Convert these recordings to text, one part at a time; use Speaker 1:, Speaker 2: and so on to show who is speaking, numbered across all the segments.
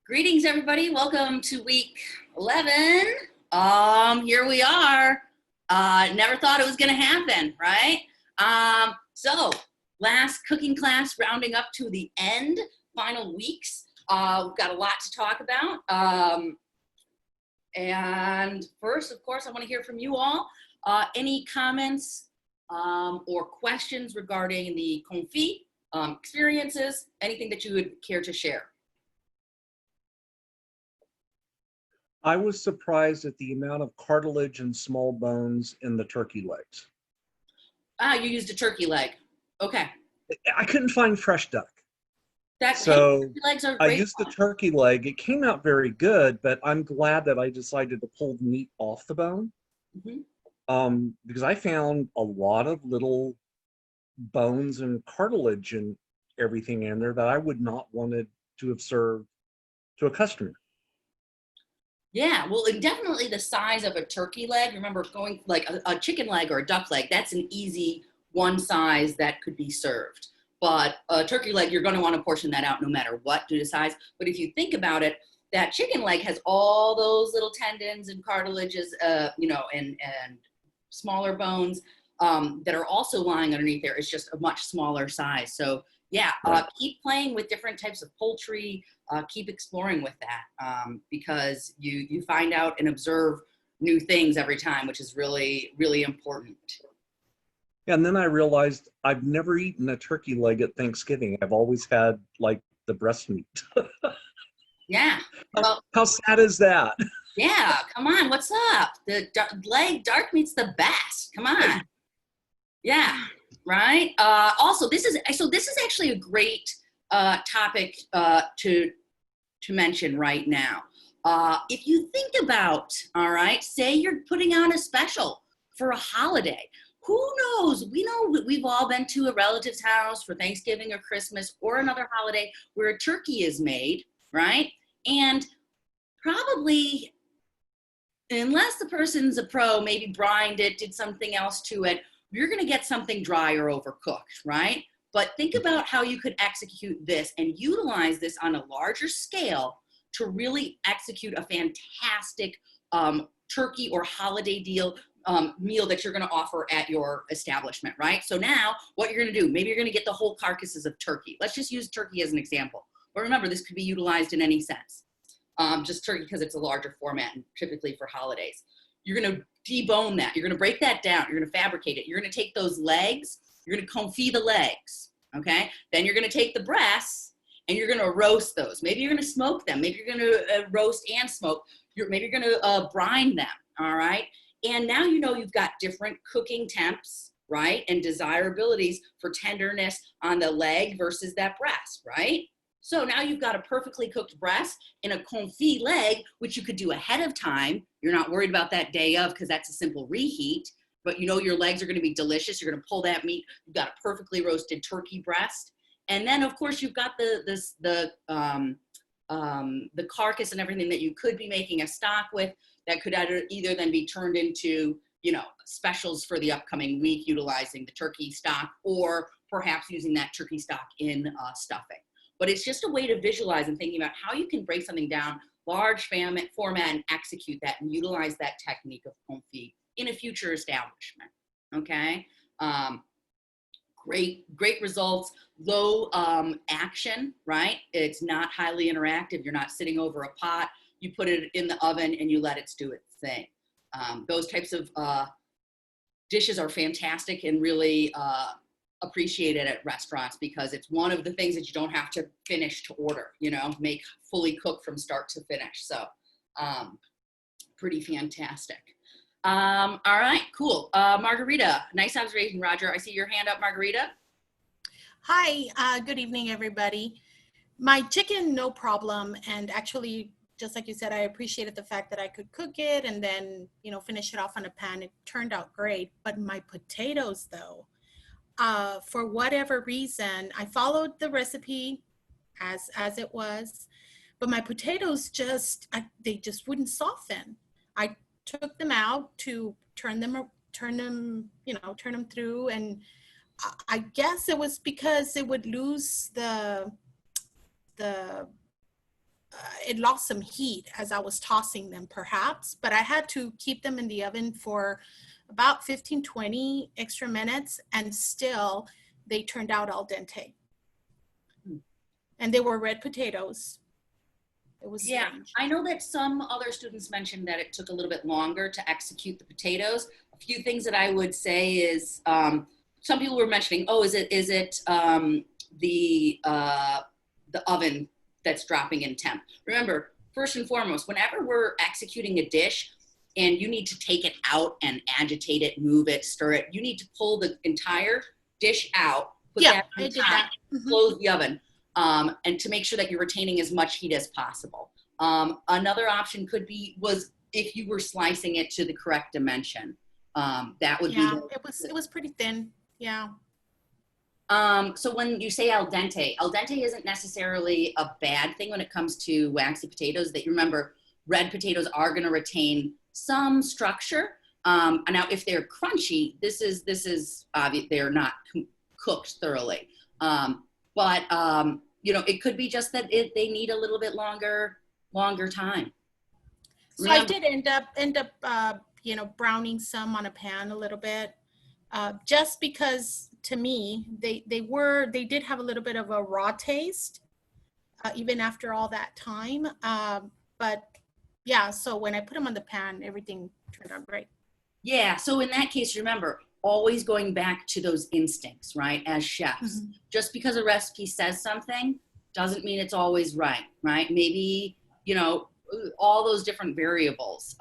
Speaker 1: Greetings, everybody. Welcome to week 11. Here we are. Never thought it was going to happen, right? So last cooking class rounding up to the end, final weeks. We've got a lot to talk about. And first, of course, I want to hear from you all. Any comments or questions regarding the confit experiences, anything that you would care to share?
Speaker 2: I was surprised at the amount of cartilage and small bones in the turkey legs.
Speaker 1: Ah, you used a turkey leg. Okay.
Speaker 2: I couldn't find fresh duck.
Speaker 1: So turkey legs are
Speaker 2: I
Speaker 1: great.
Speaker 2: used the turkey leg. It came out very good, but I'm glad that I decided to pull the meat off the bone. Because I found a lot of little bones and cartilage and everything in there that I would not wanted to have served to a customer.
Speaker 1: Yeah, well, and definitely the size of a turkey leg. Remember, going like a chicken leg or a duck leg, that's an easy one size that could be served. But a turkey leg, you're going to want to portion that out no matter what due to size. But if you think about it, that chicken leg has all those little tendons and cartilages, and smaller bones that are also lying underneath there. It's just a much smaller size. So yeah, keep playing with different types of poultry. Keep exploring with that because you find out and observe new things every time, which is really, really important.
Speaker 2: And then I realized I've never eaten a turkey leg at Thanksgiving. I've always had like the breast meat.
Speaker 1: Yeah.
Speaker 2: Well, how sad is that?
Speaker 1: Yeah, come on, what's up? The dark meat's the best. Come on. Yeah, right. Also, this is actually a great topic to mention right now. If you think about, all right, say you're putting on a special for a holiday. Who knows? We know we've all been to a relative's house for Thanksgiving or Christmas or another holiday where a turkey is made, right? And probably, unless the person's a pro, maybe brined it, did something else to it, you're going to get something dry or overcooked, right? But think about how you could execute this and utilize this on a larger scale to really execute a fantastic turkey or holiday meal that you're going to offer at your establishment, right? So now what you're going to do, maybe you're going to get the whole carcasses of turkey. Let's just use turkey as an example. But remember, this could be utilized in any sense. Just turkey because it's a larger format and typically for holidays. You're going to debone that. You're going to break that down. You're going to fabricate it. You're going to take those legs. You're going to confit the legs, okay? Then you're going to take the breasts and you're going to roast those. Maybe you're going to smoke them. Maybe you're going to roast and smoke. Maybe you're going to brine them, all right? And now you know you've got different cooking temps, right? And desirabilities for tenderness on the leg versus that breast, right? So now you've got a perfectly cooked breast and a confit leg, which you could do ahead of time. You're not worried about that day of because that's a simple reheat, but you know your legs are going to be delicious. You're going to pull that meat. You've got a perfectly roasted turkey breast. And then of course you've got the carcass and everything that you could be making a stock with that could either then be turned into, specials for the upcoming week, utilizing the turkey stock or perhaps using that turkey stock in stuffing. But it's just a way to visualize and thinking about how you can break something down, large format, and execute that and utilize that technique of confit in a future establishment, okay? Great results, low action, right? It's not highly interactive. You're not sitting over a pot. You put it in the oven and you let it do its thing. Those types of dishes are fantastic and really appreciated at restaurants because it's one of the things that you don't have to finish to order, make fully cooked from start to finish. So pretty fantastic. All right, cool. Margarita, nice observation, Roger. I see your hand up, Margarita.
Speaker 3: Hi, good evening, everybody. My chicken, no problem. And actually, just like you said, I appreciated the fact that I could cook it and then, finish it off on a pan. It turned out great. But my potatoes, though, for whatever reason, I followed the recipe as it was, but my potatoes they just wouldn't soften. I took them out to turn them through, and I guess it was because it would lose it lost some heat as I was tossing them perhaps, but I had to keep them in the oven for about 15, 20 extra minutes, and still they turned out al dente. And they were red potatoes. It was strange.
Speaker 1: I know that some other students mentioned that it took a little bit longer to execute the potatoes. A few things that I would say is, some people were mentioning, oh, is it the oven that's dropping in temp? Remember, first and foremost, whenever we're executing a dish and you need to take it out and agitate it, move it, stir it, you need to pull the entire dish out, put that on top, close the oven. And to make sure that you're retaining as much heat as possible. Another option was if you were slicing it to the correct dimension. That would be.
Speaker 3: It was pretty thin. Yeah.
Speaker 1: So when you say al dente isn't necessarily a bad thing when it comes to waxy potatoes. That you remember, red potatoes are going to retain some structure. Now, if they're crunchy, this is obvious. They're not cooked thoroughly. But you know, it could be just that they need a little bit longer time.
Speaker 3: So I did end up you know, browning some on a pan a little bit, just because to me they did have a little bit of a raw taste, even after all that time. But yeah, so when I put them on the pan, everything turned out great.
Speaker 1: Yeah. So in that case, remember, always going back to those instincts, right? As chefs, just because a recipe says something doesn't mean it's always right? Maybe, you know, all those different variables,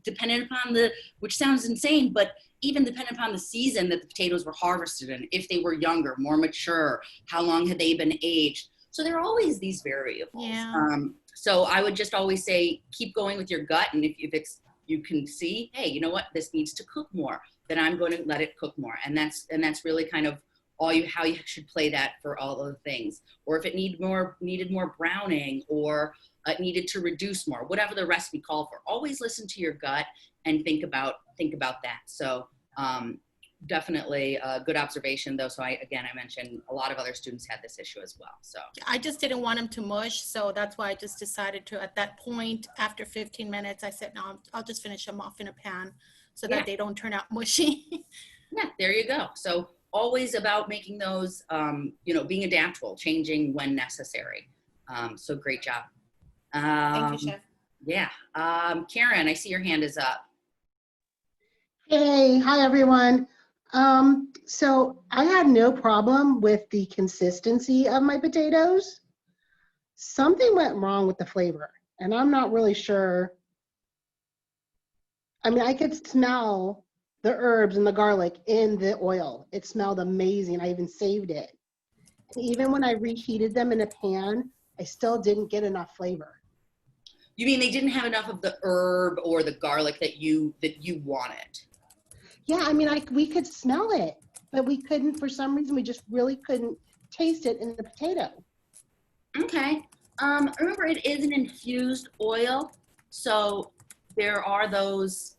Speaker 1: depending upon which sounds insane, but even depending upon the season that the potatoes were harvested in, if they were younger, more mature, how long had they been aged? So there are always these variables.
Speaker 3: Yeah.
Speaker 1: So I would just always say, keep going with your gut. And if you can see, hey, you know what, this needs to cook more, then I'm going to let it cook more. And that's really kind of how you should play that for all of the things. Or if it needed more browning, or it needed to reduce more, whatever the recipe called for, always listen to your gut and think about that. So definitely a good observation though. So I mentioned a lot of other students had this issue as well. So
Speaker 3: I just didn't want them to mush. So that's why I just decided to, at that point, after 15 minutes, I said, no, I'll just finish them off in a pan so that they don't turn out mushy.
Speaker 1: Yeah, there you go. So always about making those, you know, being adaptable, changing when necessary. So great job.
Speaker 3: Thank you, Chef.
Speaker 1: Yeah. Karen, I see your hand is up.
Speaker 4: Hey, hi everyone. So I had no problem with the consistency of my potatoes. Something went wrong with the flavor, and I'm not really sure. I mean, I could smell the herbs and the garlic in the oil. It smelled amazing. I even saved it. And even when I reheated them in a pan, I still didn't get enough flavor.
Speaker 1: You mean they didn't have enough of the herb or the garlic that you wanted?
Speaker 4: Yeah, I mean, we could smell it, but we couldn't, for some reason, we just really couldn't taste it in the potato.
Speaker 1: Okay. Remember, it is an infused oil, so there are those,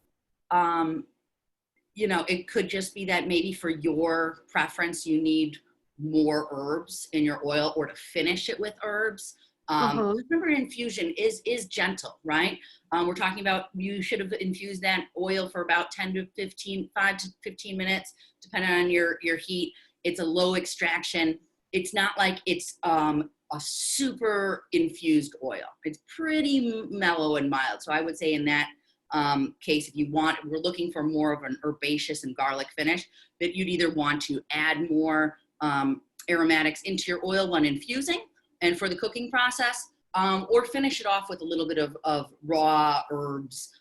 Speaker 1: you know, it could just be that maybe for your preference, you need more herbs in your oil, or to finish it with herbs. Remember, infusion is gentle, right? We're talking about, you should have infused that oil for about 5 to 15 minutes, depending on your heat. It's a low extraction. It's not like it's a super infused oil. It's pretty mellow and mild. So I would say in that case, if we're looking for more of an herbaceous and garlic finish, that you'd either want to add more aromatics into your oil when infusing and for the cooking process, or finish it off with a little bit of raw herbs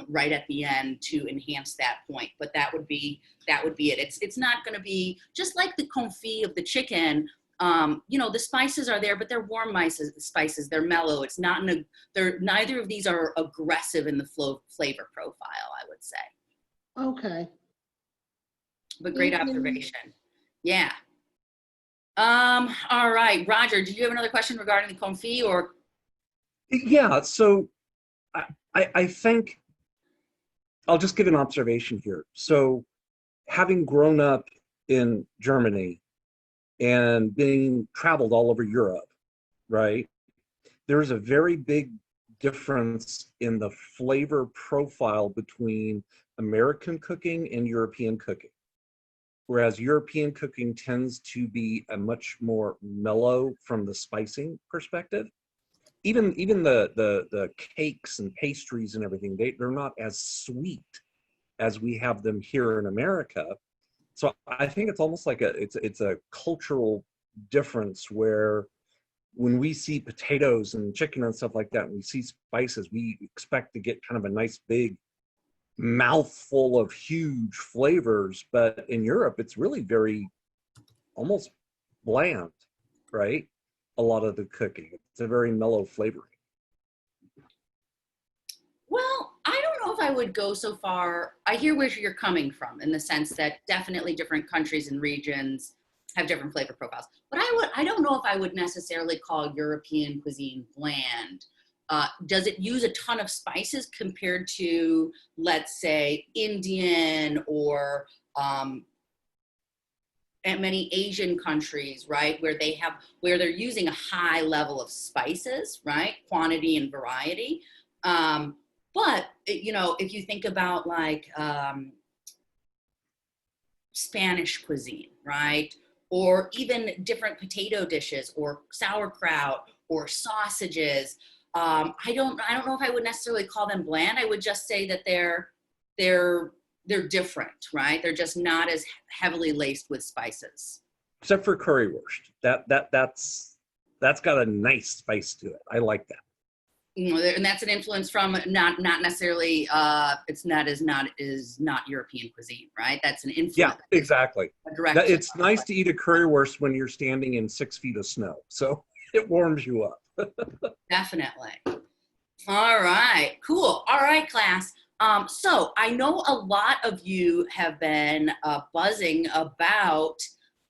Speaker 1: right at the end to enhance that point. But that would be it. It's not going to be just like the confit of the chicken. You know, the spices are there, but they're warm spices. They're mellow. It's not neither of these are aggressive in the flavor profile, I would say.
Speaker 4: Okay.
Speaker 1: But great observation. Yeah. All right, Roger, did you have another question regarding the confit, or?
Speaker 2: Yeah, so I think I'll just give an observation here. So having grown up in Germany and being traveled all over Europe, right? there's a very big difference in the flavor profile between American cooking and European cooking. Whereas European cooking tends to be a much more mellow from the spicing perspective. Even the cakes and pastries and everything, they're not as sweet as we have them here in America. So I think it's almost like it's a cultural difference where when we see potatoes and chicken and stuff like that, and we see spices, we expect to get kind of a nice big mouthful of huge flavors. But in Europe, it's really very almost bland, right? A lot of the cooking, it's a very mellow flavoring.
Speaker 1: Well, I don't know if I would go so far. I hear where you're coming from in the sense that definitely different countries and regions have different flavor profiles. But I don't know if I would necessarily call European cuisine bland. Does it use a ton of spices compared to, let's say, Indian or and many Asian countries, right, where they're using a high level of spices, right, quantity and variety. But you know, if you think about like Spanish cuisine, right, or even different potato dishes or sauerkraut or sausages, I don't know if I would necessarily call them bland. I would just say that they're different, right? They're just not as heavily laced with spices.
Speaker 2: Except for currywurst, that's got a nice spice to it. I like that.
Speaker 1: You know, and that's an influence from not necessarily it's not European cuisine, right? That's an influence.
Speaker 2: Yeah, exactly. It's nice to eat a
Speaker 1: spice.
Speaker 2: currywurst when you're standing in 6 feet of snow, so it warms you up.
Speaker 1: Definitely. All right, cool. All right, class. So I know a lot of you have been buzzing about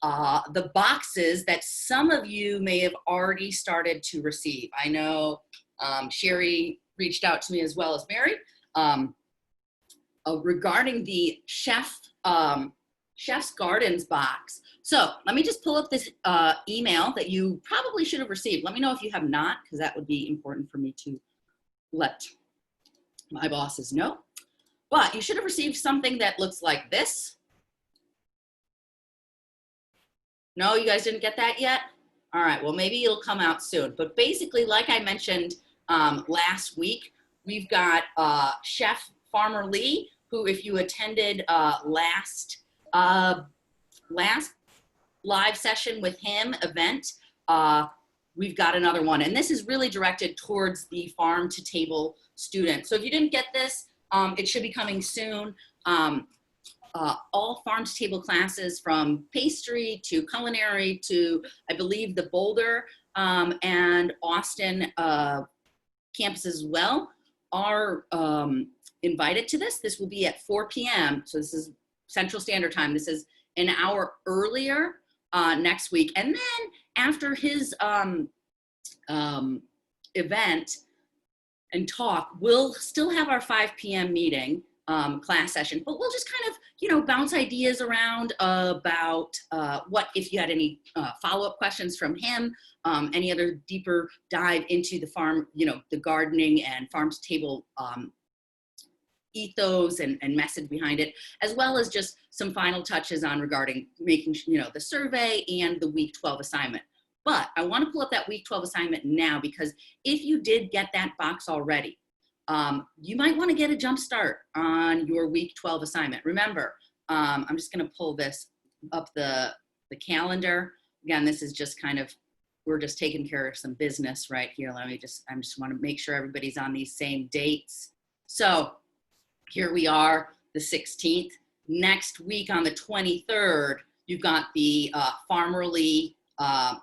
Speaker 1: the boxes that some of you may have already started to receive. I know Sherry reached out to me as well as Mary regarding the Chef's Gardens box. So let me just pull up this email that you probably should have received. Let me know if you have not, because that would be important for me to let my bosses know. But you should have received something that looks like this. No, you guys didn't get that yet? All right, well, maybe it'll come out soon. But basically, like I mentioned last week, we've got Chef Farmer Lee, who, if you attended last live session with him event, we've got another one. And this is really directed towards the farm to table student. So if you didn't get this, it should be coming soon. All farm to table classes from pastry to culinary to, I believe, the Boulder and Austin campuses as well are invited to this. This will be at 4 p.m. So this is Central Standard Time. This is an hour earlier next week. And then after his event and talk, we'll still have our 5 p.m. meeting class session, but we'll just kind of, you know, bounce ideas around about what, if you had any follow-up questions from him, any other deeper dive into the farm, you know, the gardening and farm to table ethos and message behind it, as well as just some final touches on regarding making, you know, the survey and the week 12 assignment. But I want to pull up that week 12 assignment now, because if you did get that box already, you might want to get a jump start on your week 12 assignment. Remember, I'm just going to pull this up the calendar. Again, this is just kind of, we're just taking care of some business right here. I just want to make sure everybody's on these same dates. So here we are, the 16th. Next week on the 23rd, you've got the Farmerly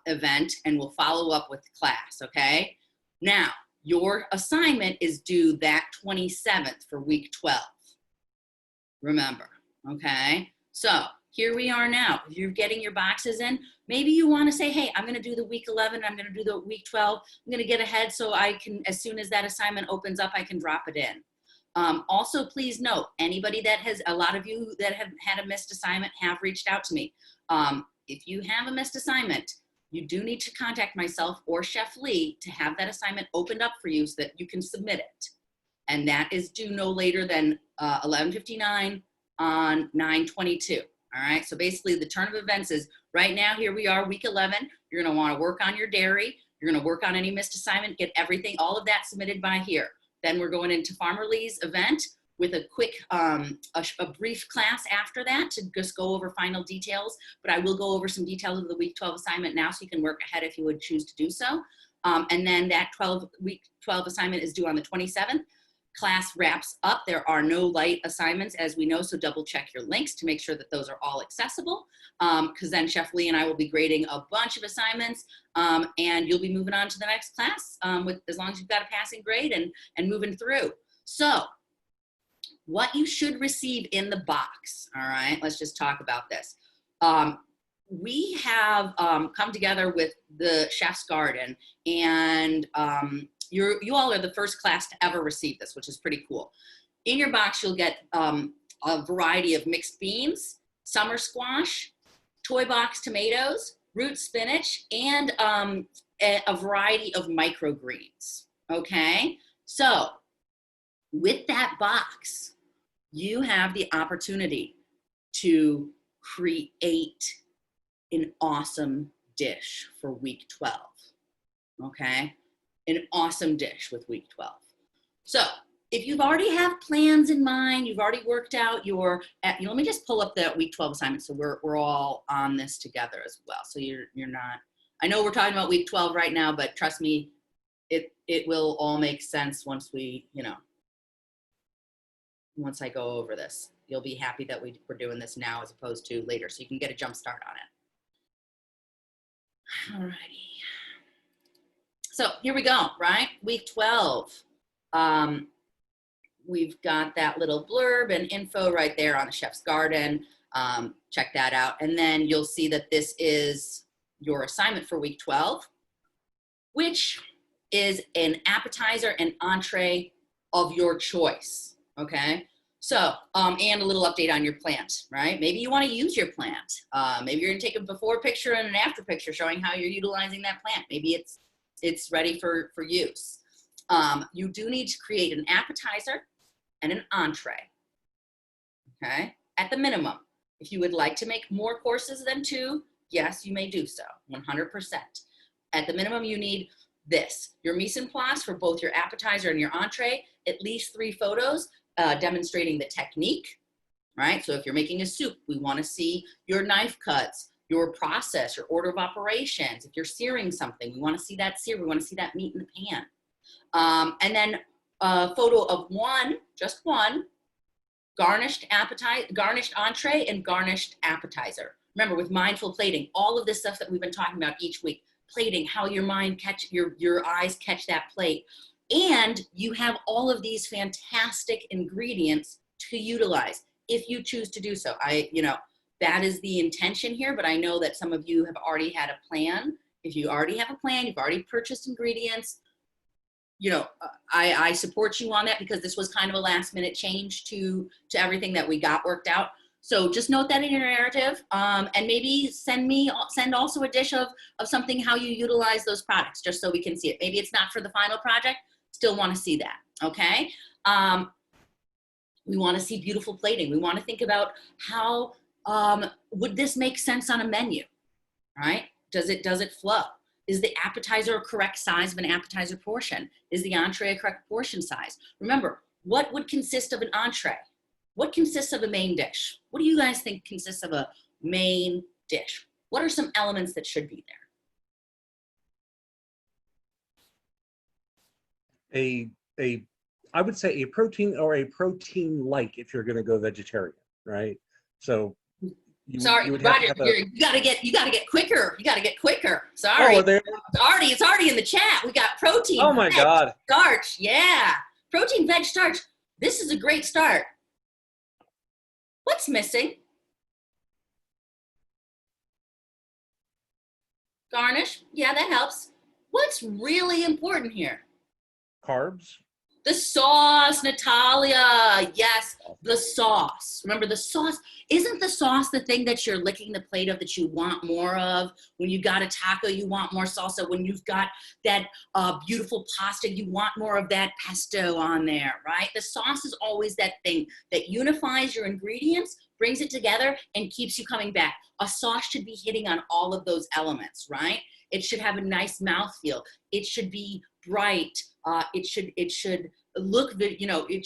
Speaker 1: event, and we'll follow up with class, okay? Now, your assignment is due that 27th for week 12. Remember, okay? So here we are now. If you're getting your boxes in, maybe you want to say, hey, I'm going to do the week 11, I'm going to do the week 12. I'm going to get ahead so I can, as soon as that assignment opens up, I can drop it in. Also, please note, anybody that has, a lot of you that have had a missed assignment have reached out to me. If you have a missed assignment, you do need to contact myself or Chef Lee to have that assignment opened up for you so that you can submit it. And that is due no later than 11:59 on 9/22. All right, so basically the turn of events is right now, here we are, week 11. You're gonna wanna work on your dairy. You're gonna work on any missed assignment, get everything, all of that submitted by here. Then we're going into Farmer Lee's event with a quick, a brief class after that to just go over final details. But I will go over some details of the week 12 assignment now so you can work ahead if you would choose to do so. And then that week 12 assignment is due on the 27th. Class wraps up. There are no light assignments, as we know, so double check your links to make sure that those are all accessible, because then Chef Lee and I will be grading a bunch of assignments, and you'll be moving on to the next class as long as you've got a passing grade and moving through. So what you should receive in the box, all right, let's just talk about this. We have come together with the Chef's Garden, and you all are the first class to ever receive this, which is pretty cool. In your box, you'll get a variety of mixed beans, summer squash, toy box tomatoes, root spinach, and a variety of microgreens, okay? So with that box, you have the opportunity to create an awesome dish for week 12, okay? An awesome dish with week 12. So if you've already have plans in mind, you've already worked out your, let me just pull up that week 12 assignment so we're all on this together as well. So you're not, I know we're talking about week 12 right now, but trust me, it will all make sense once we, once I go over this. You'll be happy that we're doing this now as opposed to later, so you can get a jump start on it. All righty. So here we go, right? Week 12. We've got that little blurb and info right there on the Chef's Garden. Check that out. And then you'll see that this is your assignment for week 12, which is an appetizer and entree of your choice, okay? So, and a little update on your plant, right? Maybe you want to use your plant. Maybe you're gonna take a before picture and an after picture showing how you're utilizing that plant. Maybe it's ready for use. You do need to create an appetizer and an entree, okay? At the minimum. If you would like to make more courses than 2, yes, you may do so, 100%. At the minimum, you need this, your mise en place for both your appetizer and your entree, at least 3 photos demonstrating the technique, right? So if you're making a soup, we wanna see your knife cuts, your process, your order of operations. If you're searing something, we wanna see that sear, we wanna see that meat in the pan. And then a photo of just one, garnished entree and garnished appetizer. Remember, with mindful plating, all of this stuff that we've been talking about each week, plating, how your mind your eyes catch that plate. And you have all of these fantastic ingredients to utilize if you choose to do so. That is the intention here, but I know that some of you have already had a plan. If you already have a plan, you've already purchased ingredients, I support you on that because this was kind of a last minute change to everything that we got worked out. So just note that in your narrative, and maybe send also a dish of something, how you utilize those products, just so we can see it. Maybe it's not for the final project, still want to see that, okay? We want to see beautiful plating. We want to think about how would this make sense on a menu, right? Does it flow? Is the appetizer a correct size of an appetizer portion? Is the entree a correct portion size? Remember, what would consist of an entree? What consists of a main dish? What do you guys think consists of a main dish? What are some elements that should be there?
Speaker 2: I would say a protein or a protein-like if you're going to go vegetarian, right? So
Speaker 1: Sorry,
Speaker 2: you
Speaker 1: Roger, you gotta get quicker. You gotta get quicker. Sorry.
Speaker 2: Oh,
Speaker 1: it's already in the chat. We got protein.
Speaker 2: Oh my God.
Speaker 1: Starch, yeah. Protein, veg, starch. This is a great start. What's missing? Garnish, yeah, that helps. What's really important here?
Speaker 2: Carbs.
Speaker 1: The sauce, Natalia. Yes, the sauce. Remember the sauce. Isn't the sauce the thing that you're licking the plate of that you want more of? When you got a taco, you want more salsa. When you've got that beautiful pasta, you want more of that pesto on there, right? The sauce is always that thing that unifies your ingredients, brings it together, and keeps you coming back. A sauce should be hitting on all of those elements, right? It should have a nice mouthfeel. It should be bright. It should look, it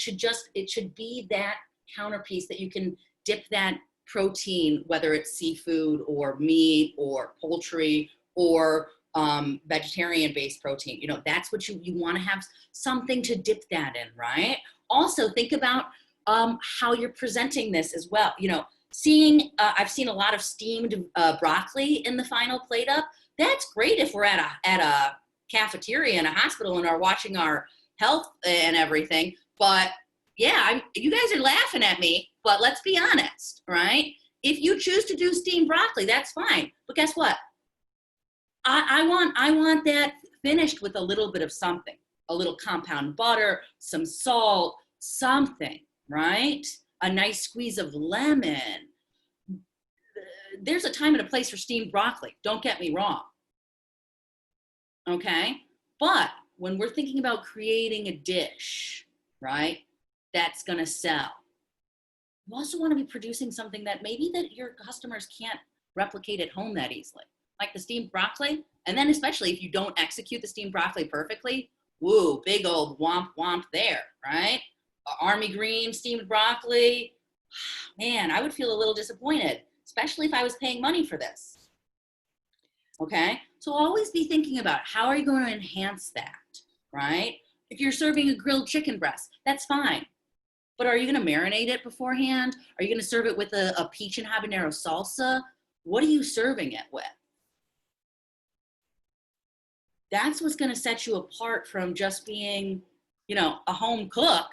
Speaker 1: should be that counterpiece that you can dip that protein, whether it's seafood or meat or poultry or vegetarian-based protein. That's what you want to have, something to dip that in, right? Also, think about how you're presenting this as well. I've seen a lot of steamed broccoli in the final plate up. That's great if we're at a cafeteria in a hospital and are watching our health and everything. But yeah, you guys are laughing at me, but let's be honest, right? If you choose to do steamed broccoli, that's fine. But guess what? I want that finished with a little bit of something, a little compound butter, some salt, something, right? A nice squeeze of lemon. There's a time and a place for steamed broccoli. Don't get me wrong. Okay? But when we're thinking about creating a dish, right, that's going to sell, you also want to be producing something that maybe that your customers can't replicate at home that easily, like the steamed broccoli. And then especially if you don't execute the steamed broccoli perfectly, woo, big old womp womp there, right? Army green steamed broccoli, man, I would feel a little disappointed, especially if I was paying money for this. Okay, so always be thinking about how are you going to enhance that, right? If you're serving a grilled chicken breast, that's fine. But are you going to marinate it beforehand? Are you going to serve it with a peach and habanero salsa? What are you serving it with? That's what's going to set you apart from just being, a home cook,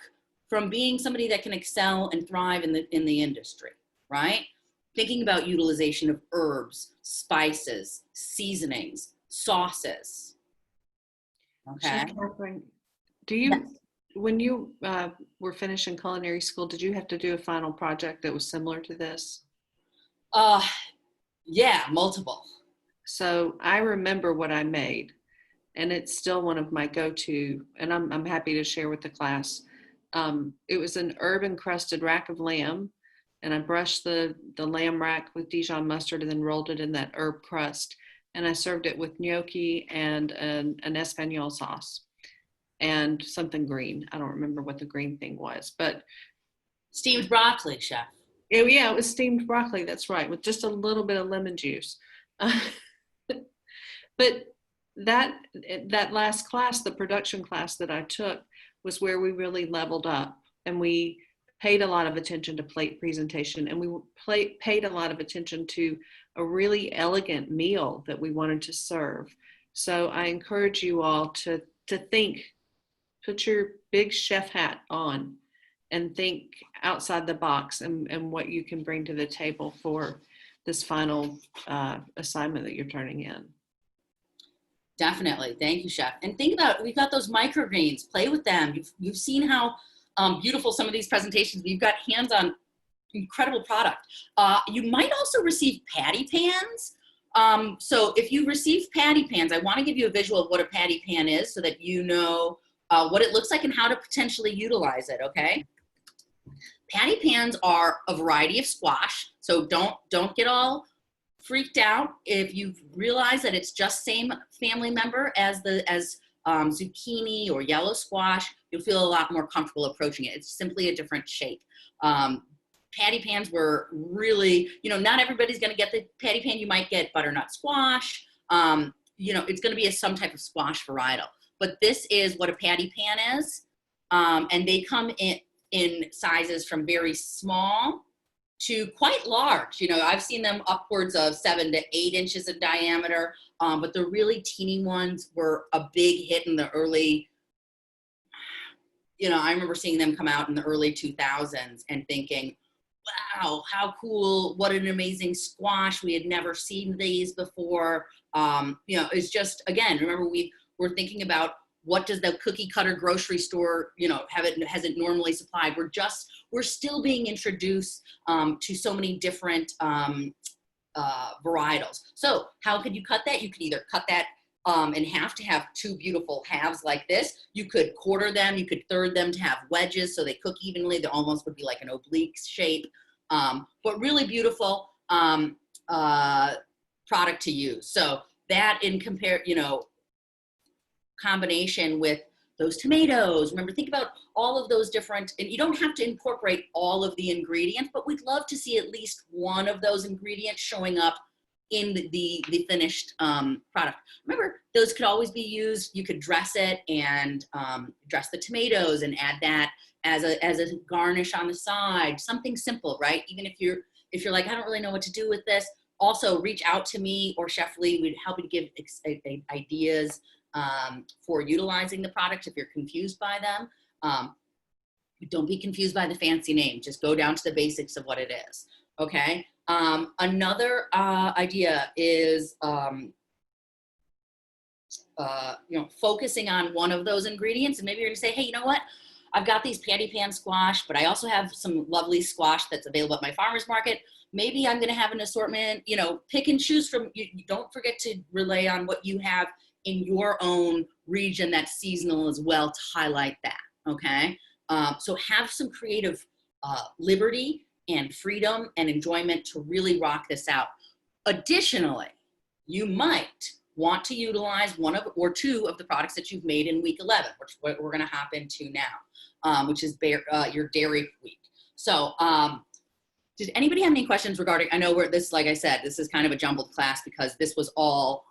Speaker 1: from being somebody that can excel and thrive in the industry, right? Thinking about utilization of herbs, spices, seasonings, sauces. Okay.
Speaker 5: Chef Catherine, when you were finishing culinary school, did you have to do a final project that was similar to this?
Speaker 1: Yeah, multiple.
Speaker 5: So I remember what I made, and it's still one of my go-to, and I'm happy to share with the class. It was an herb encrusted rack of lamb, and I brushed the lamb rack with Dijon mustard and then rolled it in that herb crust. And I served it with gnocchi and an Espanol sauce and something green. I don't remember what the green thing was, but
Speaker 1: steamed broccoli, chef.
Speaker 5: Yeah, it was steamed broccoli. That's right, with just a little bit of lemon juice. But that last class, the production class that I took, was where we really leveled up, and we paid a lot of attention to plate presentation, and we paid a lot of attention to a really elegant meal that we wanted to serve. So I encourage you all to think, put your big chef hat on and think outside the box and what you can bring to the table for this final assignment that you're turning in.
Speaker 1: Definitely. Thank you, chef. And think about, we've got those microgreens. Play with them. You've seen how beautiful some of these presentations. We've got hands-on incredible product. You might also receive patty pans. So if you receive patty pans, I want to give you a visual of what a patty pan is so that you know what it looks like and how to potentially utilize it, okay? Patty pans are a variety of squash, so don't get all freaked out if you realize that it's just same family member as zucchini or yellow squash. You'll feel a lot more comfortable approaching it. It's simply a different shape. Patty pans were really, not everybody's going to get the patty pan. You might get butternut squash. It's going to be some type of squash varietal. But this is what a patty pan is. And they come in sizes from very small to quite large. I've seen them upwards of 7 to 8 inches in diameter. But the really teeny ones were a big hit in the early, I remember seeing them come out in the early 2000s and thinking, wow, how cool, what an amazing squash. We had never seen these before. It's just, again, remember we're thinking about what does the cookie cutter grocery store, you know, hasn't normally supplied. We're still being introduced to so many different varietals. So how could you cut that? You could either cut that in half to have two beautiful halves like this. You could quarter them, you could third them to have wedges so they cook evenly. They almost would be like an oblique shape, but really beautiful product to use. So that in combination with those tomatoes. Remember, think about all of those different, and you don't have to incorporate all of the ingredients, but we'd love to see at least one of those ingredients showing up in the finished product. Remember, those could always be used. You could dress it and dress the tomatoes and add that as a garnish on the side. Something simple, right? Even if you're like, I don't really know what to do with this. Also, reach out to me or Chef Lee. We'd help you to give ideas for utilizing the product if you're confused by them. Don't be confused by the fancy name. Just go down to the basics of what it is. Okay. Another idea is focusing on one of those ingredients, and maybe you're gonna say, hey, you know what? I've got these patty pan squash, but I also have some lovely squash that's available at my farmer's market. Maybe I'm gonna have an assortment, pick and choose from, you don't forget to rely on what you have in your own region that's seasonal as well to highlight that, okay? So have some creative liberty and freedom and enjoyment to really rock this out. Additionally, you might want to utilize one of or two of the products that you've made in week 11, which we're gonna hop into now, which is your dairy week. So did anybody have any questions regarding, I know like I said, this is kind of a jumbled class because this was all,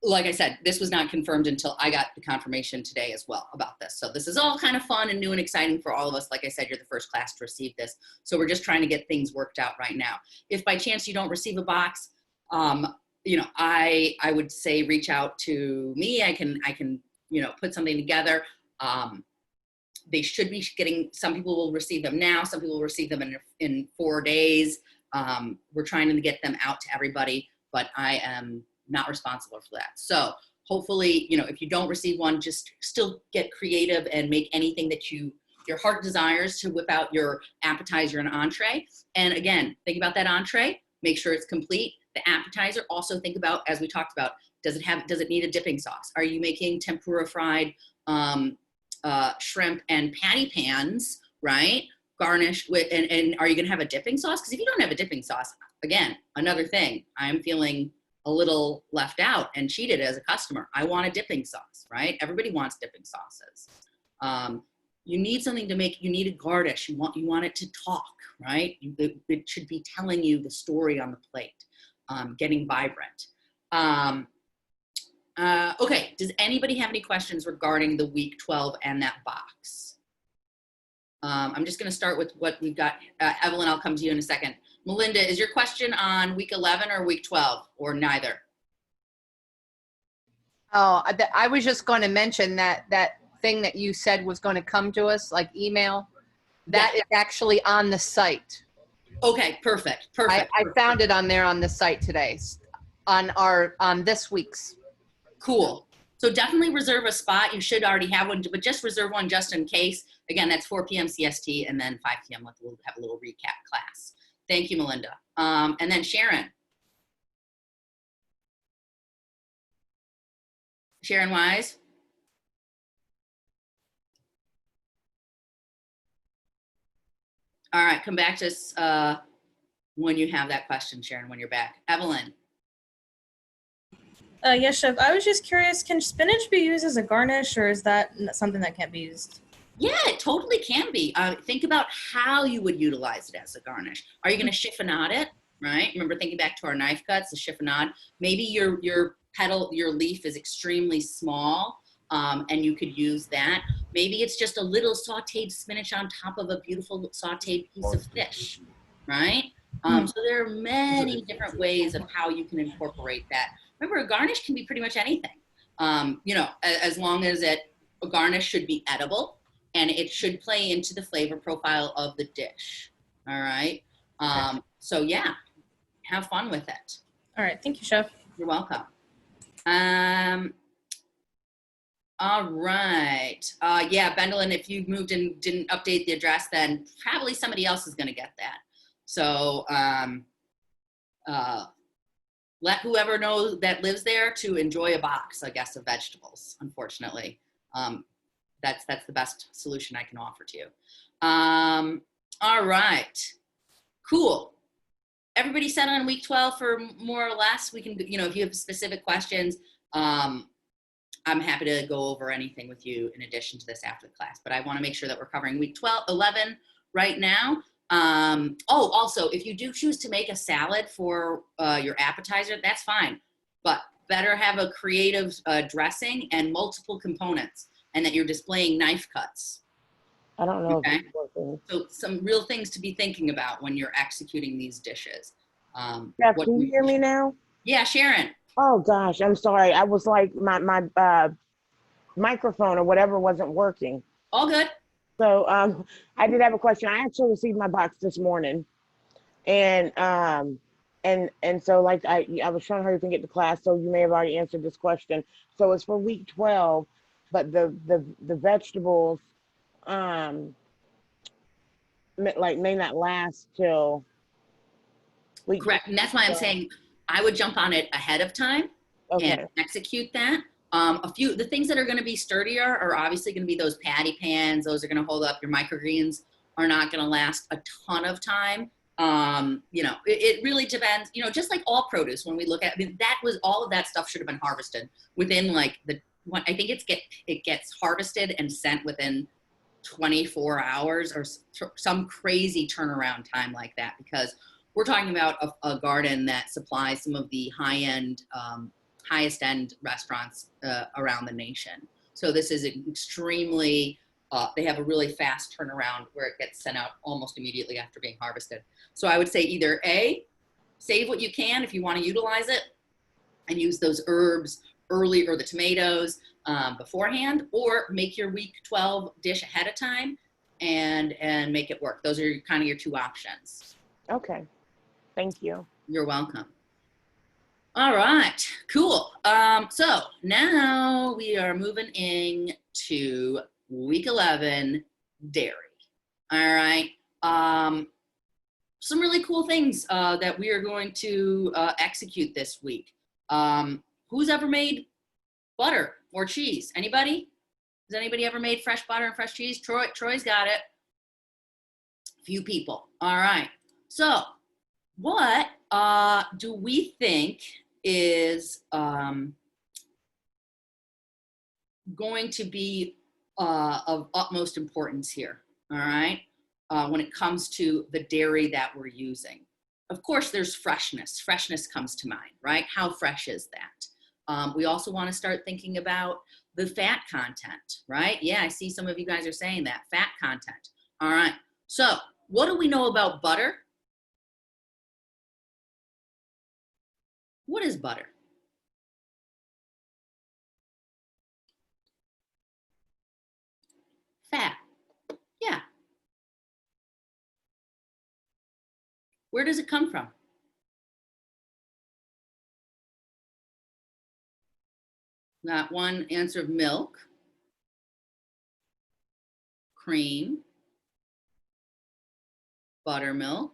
Speaker 1: like I said, this was not confirmed until I got the confirmation today as well about this. So this is all kind of fun and new and exciting for all of us. Like I said, you're the first class to receive this. So we're just trying to get things worked out right now. If by chance you don't receive a box, I would say reach out to me. I can put something together. They should be getting, some people will receive them now. Some people will receive them in 4 days. We're trying to get them out to everybody, but I am not responsible for that. So hopefully, if you don't receive one, just still get creative and make anything that your heart desires to whip out your appetizer and entree. And again, think about that entree, make sure it's complete. The appetizer, also think about, as we talked about, does it need a dipping sauce? Are you making tempura fried shrimp and patty pans, right? Garnished with, and are you gonna have a dipping sauce? Because if you don't have a dipping sauce, again, another thing, I'm feeling a little left out and cheated as a customer. I want a dipping sauce, right? Everybody wants dipping sauces. You need something to make, you need a garnish. You want it to talk, right? It should be telling you the story on the plate, getting vibrant. Okay, does anybody have any questions regarding the week 12 and that box? I'm just gonna start with what we've got. Evelyn, I'll come to you in a second. Melinda, is your question on week 11 or week 12 or neither?
Speaker 6: Oh, I was just going to mention that thing that you said was going to come to us, like email, that is actually on the site.
Speaker 1: Okay, perfect.
Speaker 6: I found it on there on the site today, on this week's.
Speaker 1: Cool. So definitely reserve a spot. You should already have one, but just reserve one just in case. Again, that's 4 p.m. CST and then 5 p.m. We'll have a little recap class. Thank you, Melinda. And then Sharon. Sharon Wise. All right, come back to us when you have that question, Sharon, when you're back. Evelyn.
Speaker 7: Yes, Chef. I was just curious, can spinach be used as a garnish, or is that something that can't be used?
Speaker 1: Yeah, it totally can be. Think about how you would utilize it as a garnish. Are you going to chiffonade it, right? Remember thinking back to our knife cuts, the chiffonade. Maybe your leaf is extremely small, and you could use that. Maybe it's just a little sauteed spinach on top of a beautiful sauteed piece of fish, right? So there are many different ways of how you can incorporate that. Remember, a garnish can be pretty much anything. As long as a garnish should be edible and it should play into the flavor profile of the dish. All right. So yeah, have fun with it.
Speaker 7: All right. Thank you, Chef.
Speaker 1: You're welcome. All right. Yeah, Bendolin, if you moved and didn't update the address, then probably somebody else is going to get that. So let whoever knows that lives there to enjoy a box, I guess, of vegetables, unfortunately. That's the best solution I can offer to you. All right. Cool. Everybody set on week 12 for more or less. We can, you know, if you have specific questions, I'm happy to go over anything with you in addition to this after the class, but I want to make sure that we're covering week 11 right now. Oh, also, if you do choose to make a salad for your appetizer, that's fine, but better have a creative dressing and multiple components, and that you're displaying knife cuts.
Speaker 8: I don't know
Speaker 1: Okay.
Speaker 8: if it's working.
Speaker 1: So some real things to be thinking about when you're executing these dishes.
Speaker 8: Jeff, can you hear me now?
Speaker 1: Yeah, Sharon.
Speaker 8: Oh gosh, I'm sorry. I was like my microphone or whatever wasn't working.
Speaker 1: All good.
Speaker 8: So I did have a question. I actually received my box this morning, and so like I was trying to hurry up and get to class. So you may have already answered this question. So it's for week 12, but the vegetables like may not last till week.
Speaker 1: Correct. And that's why I'm saying I would jump on it ahead of time and execute that. The things that are going to be sturdier are obviously going to be those patty pans. Those are going to hold up. Your microgreens are not going to last a ton of time. You know, it really depends, you know, just like all produce, when we look at, I mean, all of that stuff should have been harvested within like I think it gets harvested and sent within 24 hours or some crazy turnaround time like that, because we're talking about a garden that supplies some of the high-end, highest end restaurants around the nation. So this is extremely, they have a really fast turnaround where it gets sent out almost immediately after being harvested. So I would say either A, save what you can if you want to utilize it and use those herbs early, or the tomatoes beforehand, or make your week 12 dish ahead of time and make it work. Those are kind of your two options.
Speaker 8: Okay. Thank you.
Speaker 1: You're welcome. All right, cool. So now we are moving into week 11, dairy. All right. Some really cool things that we are going to execute this week. Who's ever made butter or cheese? Anybody? Has anybody ever made fresh butter and fresh cheese? Troy's got it. Few people. All right. So what do we think is going to be of utmost importance here? All right. When it comes to the dairy that we're using. Of course, there's freshness. Freshness comes to mind, right? How fresh is that? We also want to start thinking about the fat content, right? Yeah, I see some of you guys are saying that, fat content. All right, so what do we know about butter? What is butter? Fat, yeah. Where does it come from? Got one answer of milk, cream, buttermilk.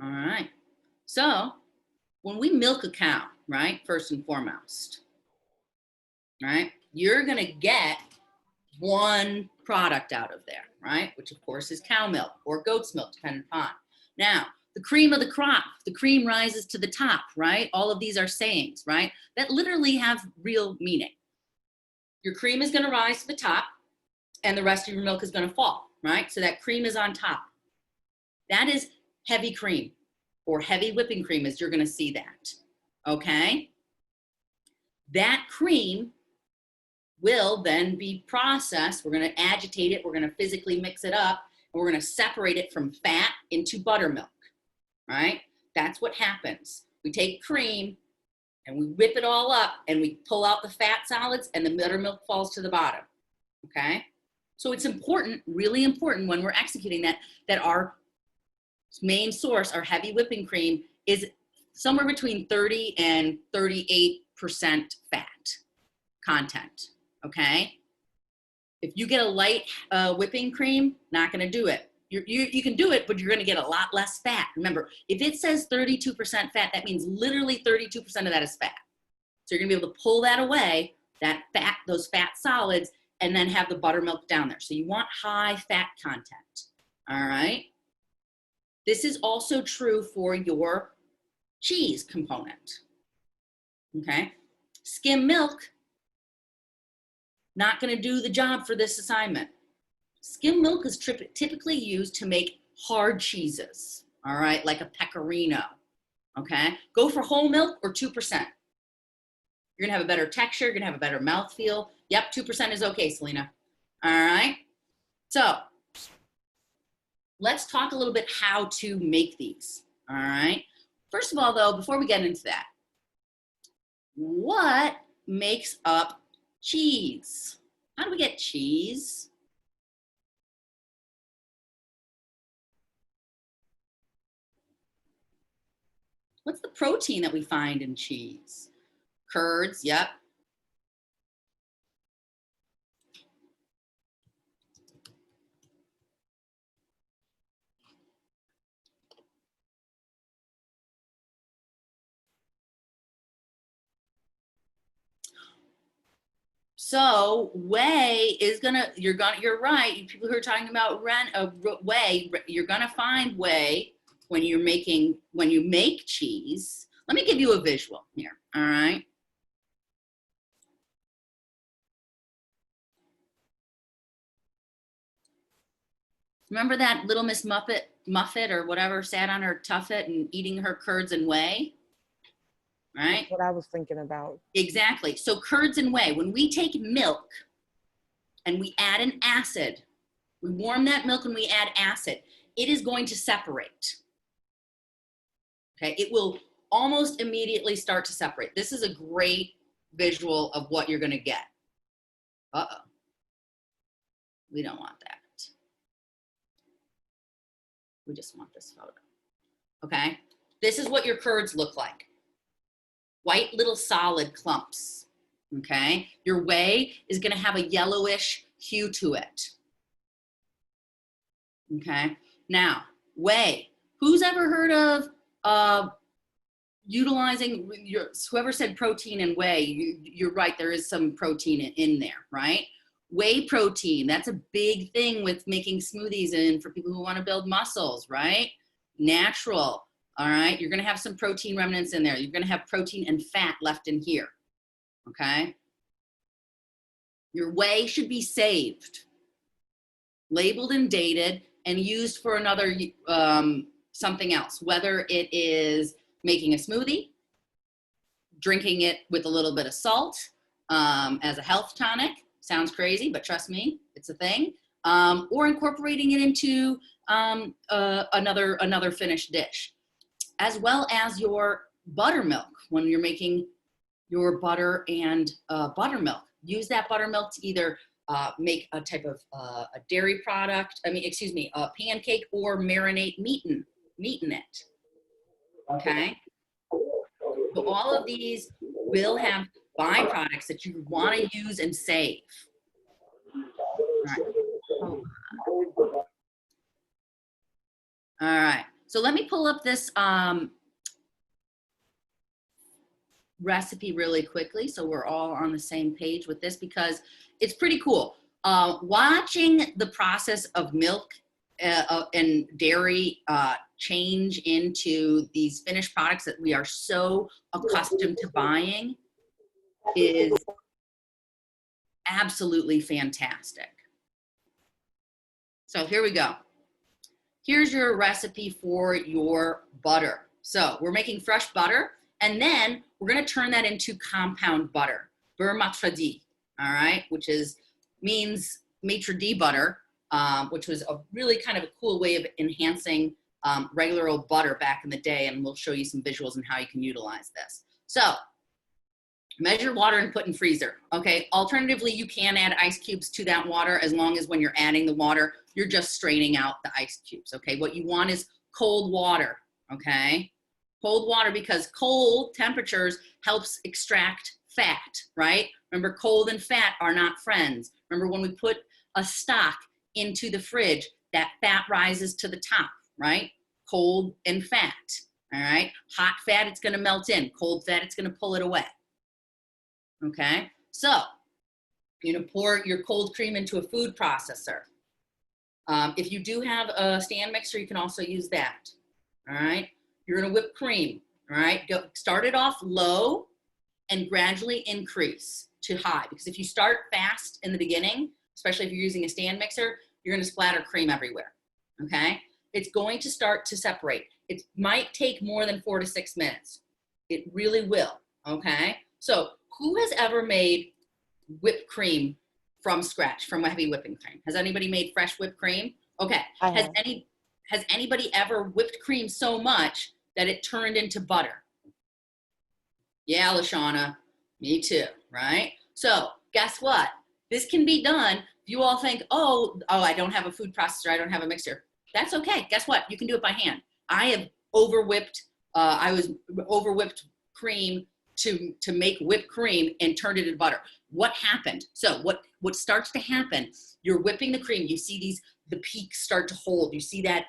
Speaker 1: All right. So when we milk a cow, right, first and foremost, right, you're going to get one product out of there, right, which of course is cow milk or goat's milk, depending upon. Now, the cream of the crop, the cream rises to the top, right? All of these are sayings, right, that literally have real meaning. Your cream is going to rise to the top and the rest of your milk is going to fall, right? So that cream is on top. That is heavy cream or heavy whipping cream, as you're going to see that, okay? That cream will then be processed. We're going to agitate it. We're going to physically mix it up. And we're going to separate it from fat into buttermilk, right? That's what happens. We take cream and we whip it all up and we pull out the fat solids and the buttermilk falls to the bottom, okay? So it's important, really important when we're executing that, that our main source, our heavy whipping cream, is somewhere between 30 and 38 fat content, okay? If you get a light whipping cream, not gonna do it. You can do it, but you're gonna get a lot less fat. Remember, if it says 32% fat, that means literally 32% of that is fat. So you're gonna be able to pull that away, that fat, those fat solids, and then have the buttermilk down there. So you want high fat content, all right? This is also true for your cheese component, okay? Skim milk, not gonna do the job for this assignment. Skim milk is typically used to make hard cheeses, all right? Like a pecorino, okay? Go for whole milk or 2%. You're gonna have a better texture, you're gonna have a better mouthfeel. Yep, 2% is okay, Selena. All right, so let's talk a little bit how to make these, all right? First of all though, before we get into that, what makes up cheese? How do we get cheese? What's the protein that we find in cheese? Curds, yep. So whey is you're right. People who are talking about whey, you're gonna find whey when you make cheese. Let me give you a visual here, all right? Remember that little Miss Muffet or whatever sat on her tuffet and eating her curds and whey? Right?
Speaker 8: That's what I was thinking about.
Speaker 1: Exactly. So curds and whey, when we take milk and we add an acid, we warm that milk and we add acid, it is going to separate. Okay, it will almost immediately start to separate. This is a great visual of what you're gonna get. Uh-oh, we don't want that. We just want this photo, okay? This is what your curds look like. White little solid clumps, okay? Your whey is gonna have a yellowish hue to it, okay? Now, whey, who's ever heard of utilizing, whoever said protein and whey, you're right, there is some protein in there, right? Whey protein, that's a big thing with making smoothies and for people who wanna build muscles, right? Natural. All right, you're gonna have some protein remnants in there. You're gonna have protein and fat left in here, okay? Your whey should be saved, labeled and dated, and used for another, something else, whether it is making a smoothie, drinking it with a little bit of salt as a health tonic. Sounds crazy, but trust me, it's a thing. Or incorporating it into another finished dish, as well as your buttermilk when you're making your butter and buttermilk. Use that buttermilk to either make a type of a dairy product, a pancake, or marinate meat in it, okay? So all of these will have byproducts that you want to use and save. All right, so let me pull up this recipe really quickly so we're all on the same page with this, because it's pretty cool. Watching the process of milk and dairy change into these finished products that we are so accustomed to buying is absolutely fantastic. So here we go. Here's your recipe for your butter. So we're making fresh butter, and then we're gonna turn that into compound butter, beurre maitre d', all right, which means maitre d' butter, which was a really kind of a cool way of enhancing regular old butter back in the day, and we'll show you some visuals on how you can utilize this. So measure water and put in freezer, okay? Alternatively, you can add ice cubes to that water, as long as when you're adding the water, you're just straining out the ice cubes, okay? What you want is cold water, okay? Cold water, because cold temperatures helps extract fat, right? Remember, cold and fat are not friends. Remember, when we put a stock into the fridge, that fat rises to the top, right? Cold and fat, all right? Hot fat, it's gonna melt in. Cold fat, it's gonna pull it away, okay? So, you're gonna pour your cold cream into a food processor. If you do have a stand mixer, you can also use that, all right? You're gonna whip cream, all right? Start it off low and gradually increase to high, because if you start fast in the beginning, especially if you're using a stand mixer, you're gonna splatter cream everywhere, okay? It's going to start to separate. It might take more than 4 to 6 minutes. It really will, okay? So who has ever made whipped cream from scratch, from a heavy whipping cream? Has anybody made fresh whipped cream? Okay, has anybody ever whipped cream so much that it turned into butter? Yeah, LaShawna, me too, right? So guess what? This can be done. You all think, oh, I don't have a food processor, I don't have a mixer. That's okay. Guess what? You can do it by hand. I have overwhipped, overwhipped cream to make whipped cream and turned it into butter. What happened? So what starts to happen, you're whipping the cream, you see the peaks start to hold, you see that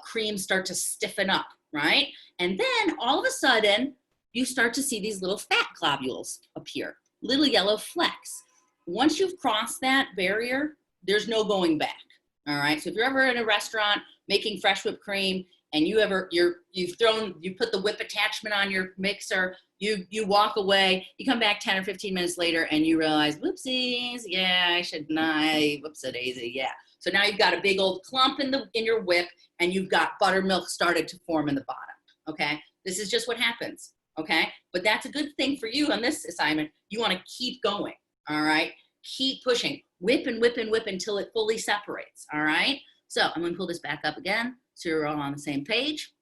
Speaker 1: cream start to stiffen up, right? And then all of a sudden, you start to see these little fat globules appear, little yellow flecks. Once you've crossed that barrier, there's no going back, all right? So if you're ever in a restaurant making fresh whipped cream and you put the whip attachment on your mixer, you walk away, you come back 10 or 15 minutes later and you realize, whoopsies, yeah, I should not, whoopsie-daisy, yeah. So now you've got a big old clump in your whip and you've got buttermilk started to form in the bottom, okay? This is just what happens, okay? But that's a good thing for you on this assignment. You wanna keep going, all right? Keep pushing, whip and whip and whip until it fully separates, all right? So I'm gonna pull this back up again so you're all on the same page.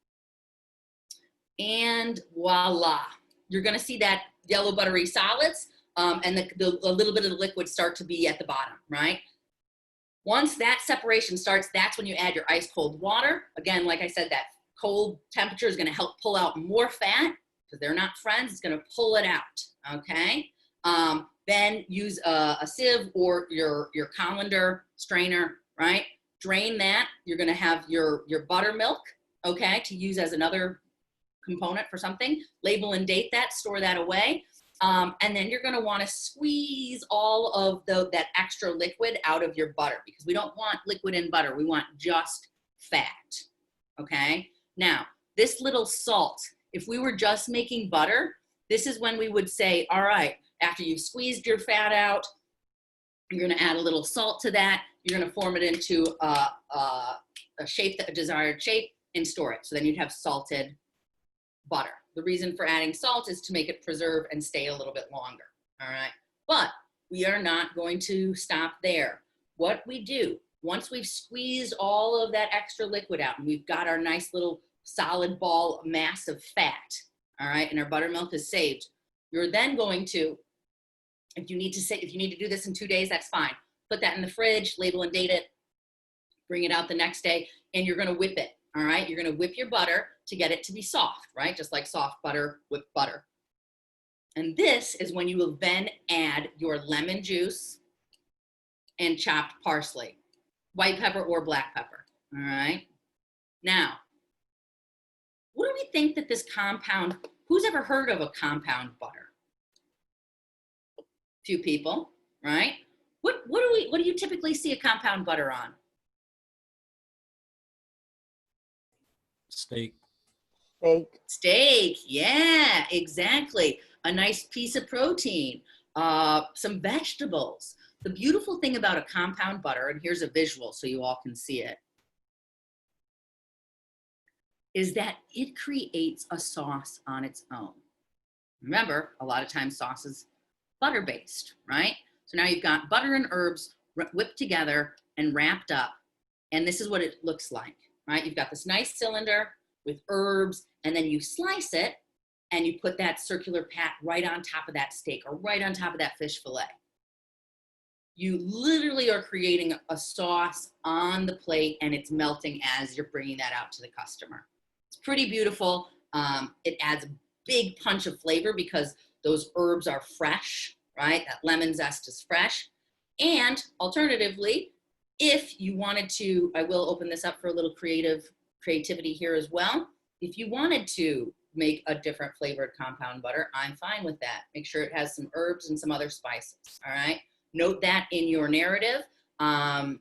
Speaker 1: And voila. You're gonna see that yellow buttery solids and a little bit of the liquid start to be at the bottom, right? Once that separation starts, that's when you add your ice cold water. Again, like I said, that cold temperature is gonna help pull out more fat because they're not friends, it's gonna pull it out, okay? Then use a sieve or your colander strainer, right? Drain that. You're gonna have your buttermilk, okay, to use as another component for something. Label and date that, store that away. And then you're gonna wanna squeeze all of that extra liquid out of your butter because we don't want liquid in butter. We want just fat, okay? Now, this little salt, if we were just making butter, this is when we would say, all right, after you've squeezed your fat out, you're gonna add a little salt to that. You're gonna form it into a shape, a desired shape, and store it. So then you'd have salted butter. The reason for adding salt is to make it preserve and stay a little bit longer, all right? But we are not going to stop there. What we do, once we've squeezed all of that extra liquid out and we've got our nice little solid ball mass of fat, all right, and our buttermilk is saved, you're then going to, if you need to do this in 2 days, that's fine. Put that in the fridge, label and date it, bring it out the next day, and you're gonna whip it, all right? You're gonna whip your butter to get it to be soft, right? Just like soft butter, whipped butter. And this is when you will then add your lemon juice and chopped parsley, white pepper or black pepper, all right? Now, what do we think that this compound, who's ever heard of a compound butter? Few people, right? What do you typically see a compound butter on?
Speaker 9: Steak.
Speaker 1: Steak, yeah, exactly. A nice piece of protein, some vegetables. The beautiful thing about a compound butter, and here's a visual so you all can see it, is that it creates a sauce on its own. Remember, a lot of times sauce is butter-based, right? So now you've got butter and herbs whipped together and wrapped up, and this is what it looks like, right? You've got this nice cylinder with herbs, and then you slice it, and you put that circular pat right on top of that steak or right on top of that fish fillet. You literally are creating a sauce on the plate, and it's melting as you're bringing that out to the customer. It's pretty beautiful. It adds a big punch of flavor because those herbs are fresh, right? That lemon zest is fresh. And alternatively, if you wanted to, I will open this up for a little creativity here as well. If you wanted to make a different flavored compound butter, I'm fine with that. Make sure it has some herbs and some other spices, all right? Note that in your narrative and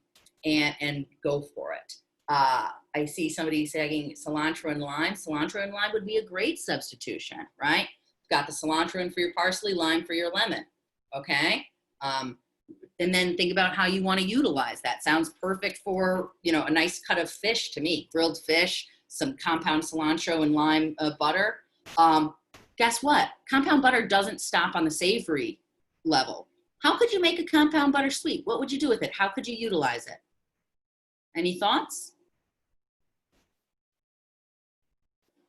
Speaker 1: go for it. I see somebody saying cilantro and lime. Cilantro and lime would be a great substitution, right? Got the cilantro in for your parsley, lime for your lemon, okay? And then think about how you want to utilize that. Sounds perfect for, you know, a nice cut of fish to me, grilled fish, some compound cilantro and lime butter. Guess what? Compound butter doesn't stop on the savory level. How could you make a compound butter sweet? What would you do with it? How could you utilize it? Any thoughts?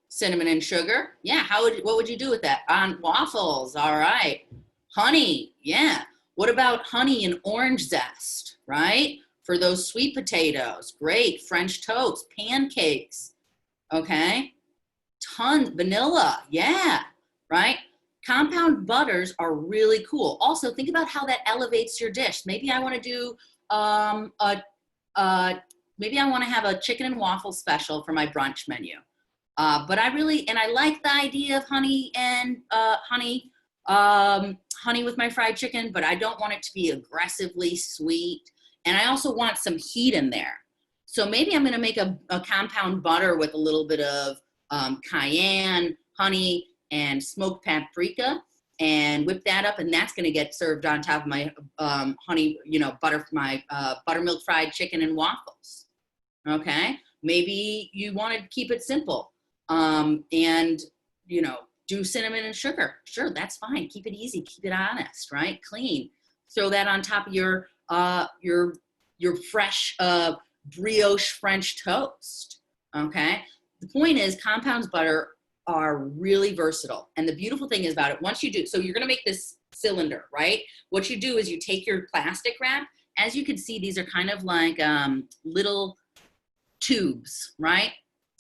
Speaker 1: Cinnamon and sugar. Yeah, what would you do with that? On waffles, all right. Honey, yeah. What about honey and orange zest, right? For those sweet potatoes, great. French toast, pancakes, okay? Vanilla, yeah, right? Compound butters are really cool. Also, think about how that elevates your dish. Maybe I want to do maybe I want to have a chicken and waffle special for my brunch menu. But I like the idea of honey and honey with my fried chicken, but I don't want it to be aggressively sweet. And I also want some heat in there. So maybe I'm going to make a compound butter with a little bit of cayenne, honey, and smoked paprika, and whip that up, and that's going to get served on top of my honey, buttermilk fried chicken and waffles. Okay, maybe you want to keep it simple, and do cinnamon and sugar. Sure, that's fine. Keep it easy. Keep it honest, right? Clean. Throw that on top of your fresh brioche French toast. Okay. The point is, compound butter are really versatile, and the beautiful thing is about it. Once you do, so you're going to make this cylinder, right? What you do is you take your plastic wrap. As you can see, these are kind of like little tubes, right?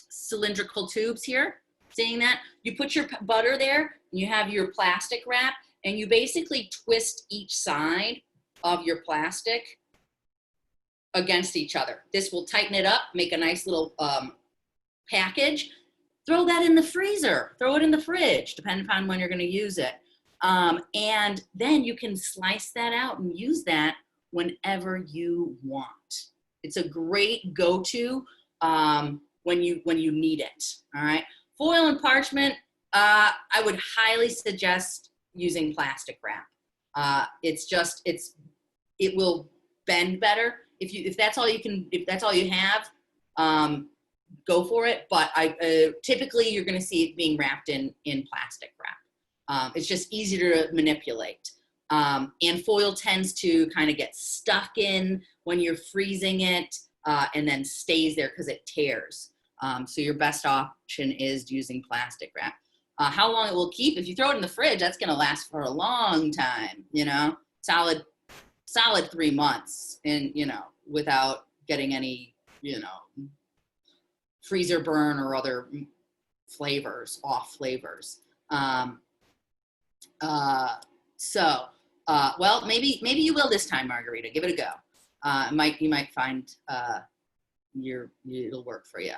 Speaker 1: Cylindrical tubes here. Seeing that? You put your butter there, and you have your plastic wrap, and you basically twist each side of your plastic against each other. This will tighten it up, make a nice little package. Throw that in the freezer. Throw it in the fridge, depending upon when you're going to use it. And then you can slice that out and use that whenever you want. It's a great go-to when you need it. All right. Foil and parchment, I would highly suggest using plastic wrap. It will bend better. If that's all you have, go for it. But typically you're going to see it being wrapped in plastic wrap. It's just easier to manipulate. And foil tends to kind of get stuck in when you're freezing it and then stays there because it tears. So your best option is using plastic wrap. How long it will keep? If you throw it in the fridge, that's going to last for a long time, solid 3 months, and, without getting any, freezer burn or other off flavors. Well, maybe you will this time, Margarita. Give it a go. You might find it'll work for you.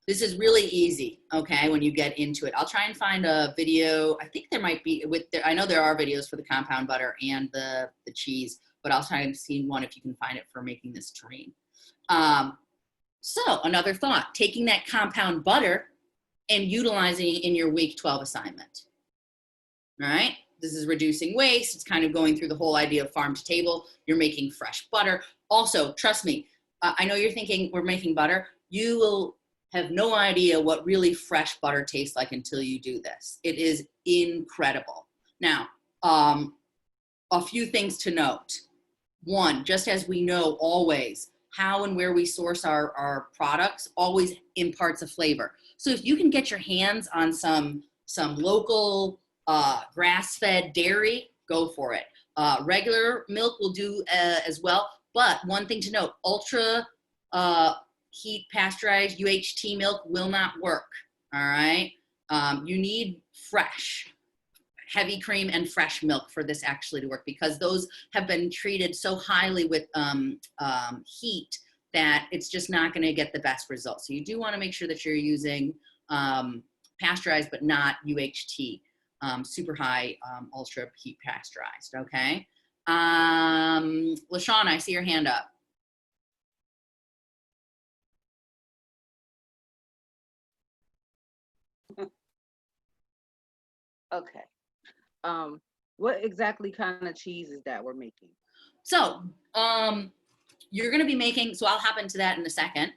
Speaker 1: This is really easy, okay, when you get into it. I'll try and find a video. I think there might be, I know there are videos for the compound butter and the cheese, but I'll try and see one if you can find it for making this terrine. So another thought, taking that compound butter and utilizing it in your week 12 assignment. All right, this is reducing waste. It's kind of going through the whole idea of farm to table. You're making fresh butter. Also, trust me, I know you're thinking we're making butter. You will have no idea what really fresh butter tastes like until you do this. It is incredible. Now, a few things to note. One, just as we know always, how and where we source our products always imparts a flavor. So if you can get your hands on some local grass-fed dairy, go for it. Regular milk will do as well. But one thing to note, ultra heat pasteurized UHT milk will not work. All right. You need fresh, heavy cream and fresh milk for this actually to work, because those have been treated so highly with heat that it's just not going to get the best results. So you do want to make sure that you're using pasteurized, but not UHT, super high ultra heat pasteurized. Okay. LaShawn, I see your hand up.
Speaker 9: Okay. What exactly kind of cheese is that we're making?
Speaker 1: So, you're going to be making, so I'll hop into that in a second.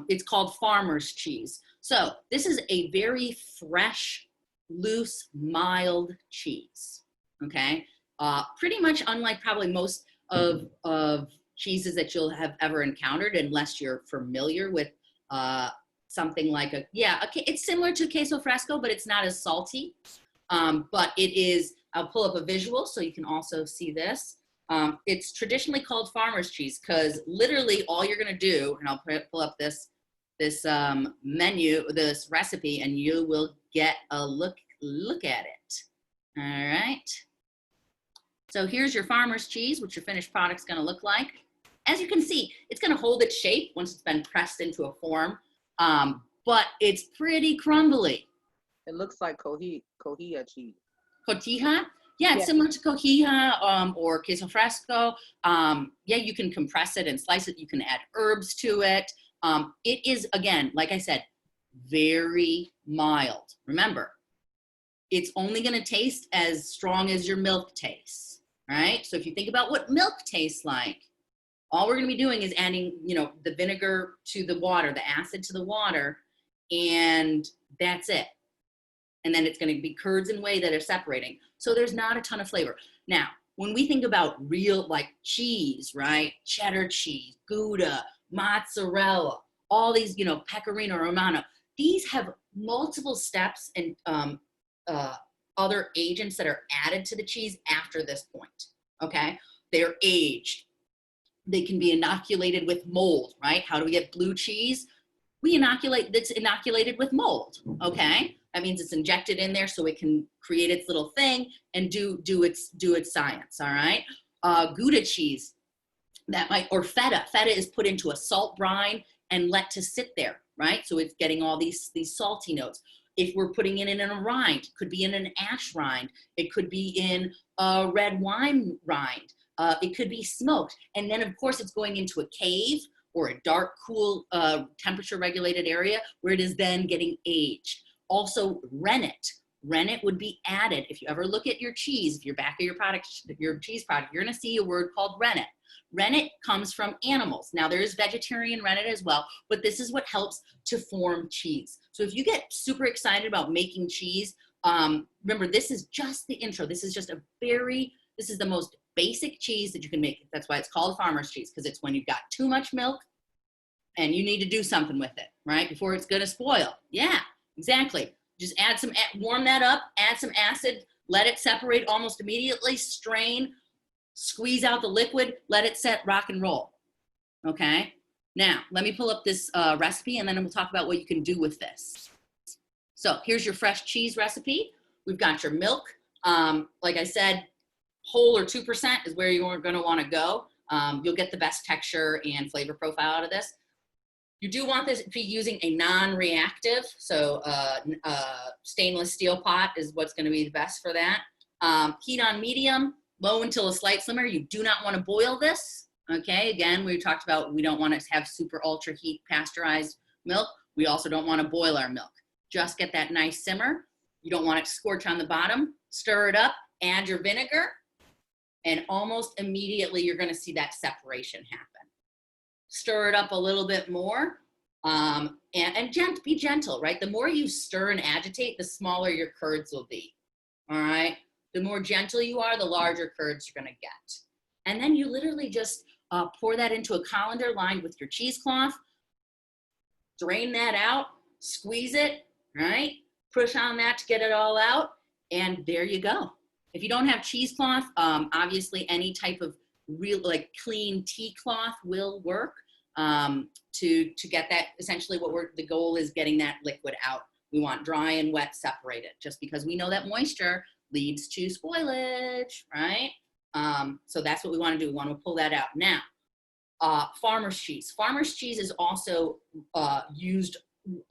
Speaker 1: It's called farmer's cheese. So this is a very fresh, loose, mild cheese. Okay. Pretty much unlike probably most of cheeses that you'll have ever encountered, unless you're familiar with something like it's similar to queso fresco, but it's not as salty. But it is, I'll pull up a visual so you can also see this. It's traditionally called farmer's cheese because literally all you're gonna do, and I'll pull up this menu, this recipe, and you will get a look at it. All right. So here's your farmer's cheese, which your finished product's gonna look like. As you can see, it's gonna hold its shape once it's been pressed into a form, but it's pretty crumbly.
Speaker 9: It looks like cojilla cheese.
Speaker 1: Cotija? Yeah, it's similar to cojija or queso fresco. Yeah, you can compress it and slice it. You can add herbs to it. It is, again, like I said, very mild. Remember, it's only going to taste as strong as your milk tastes, right? So if you think about what milk tastes like, all we're going to be doing is adding, the vinegar to the water, the acid to the water, and that's it. And then it's going to be curds and whey that are separating. So there's not a ton of flavor. Now, when we think about real like cheese, right? Cheddar cheese, Gouda, mozzarella, all these, Pecorino Romano, these have multiple steps and other agents that are added to the cheese after this point, okay? They're aged. They can be inoculated with mold, right? How do we get blue cheese? It's inoculated with mold, okay? That means it's injected in there so it can create its little thing and do its science, all right? Gouda cheese, or feta. Feta is put into a salt brine and let to sit there, right? So it's getting all these salty notes. If we're putting it in a rind, could be in an ash rind. It could be in a red wine rind. It could be smoked. And then of course it's going into a cave or a dark, cool, temperature regulated area where it is then getting aged. Also, rennet. Rennet would be added. If you ever look at your cheese, if you're back of your cheese product, you're gonna see a word called rennet. Rennet comes from animals. Now there is vegetarian rennet as well, but this is what helps to form cheese. So if you get super excited about making cheese, remember this is just the intro. This is the most basic cheese that you can make. That's why it's called farmer's cheese, because it's when you've got too much milk and you need to do something with it, right? Before it's gonna spoil. Yeah, exactly. Just warm that up, add some acid, let it separate almost immediately, strain, squeeze out the liquid, let it set, rock and roll, okay? Now, let me pull up this recipe and then we'll talk about what you can do with this. So here's your fresh cheese recipe. We've got your milk. Like I said, whole or 2% is where you're gonna wanna go. You'll get the best texture and flavor profile out of this. You do want this to be using a non-reactive, so stainless steel pot is what's gonna be the best for that. Heat on medium, low until a slight simmer. You do not wanna boil this, okay? Again, we talked about we don't wanna have super ultra heat pasteurized milk. We also don't wanna boil our milk. Just get that nice simmer. You don't want it to scorch on the bottom. Stir it up, add your vinegar, and almost immediately you're gonna see that separation happen. Stir it up a little bit more, and be gentle, right? The more you stir and agitate, the smaller your curds will be, all right? The more gentle you are, the larger curds you're gonna get. And then you literally just pour that into a colander lined with your cheesecloth, drain that out, squeeze it, right? Push on that to get it all out, and there you go. If you don't have cheesecloth, obviously any type of real clean tea cloth will work to get that. Essentially, the goal is getting that liquid out We want dry and wet separated, just because we know that moisture leads to spoilage, right? So that's what we want to do. We want to pull that out. Now, farmer's cheese. Farmer's cheese is also used.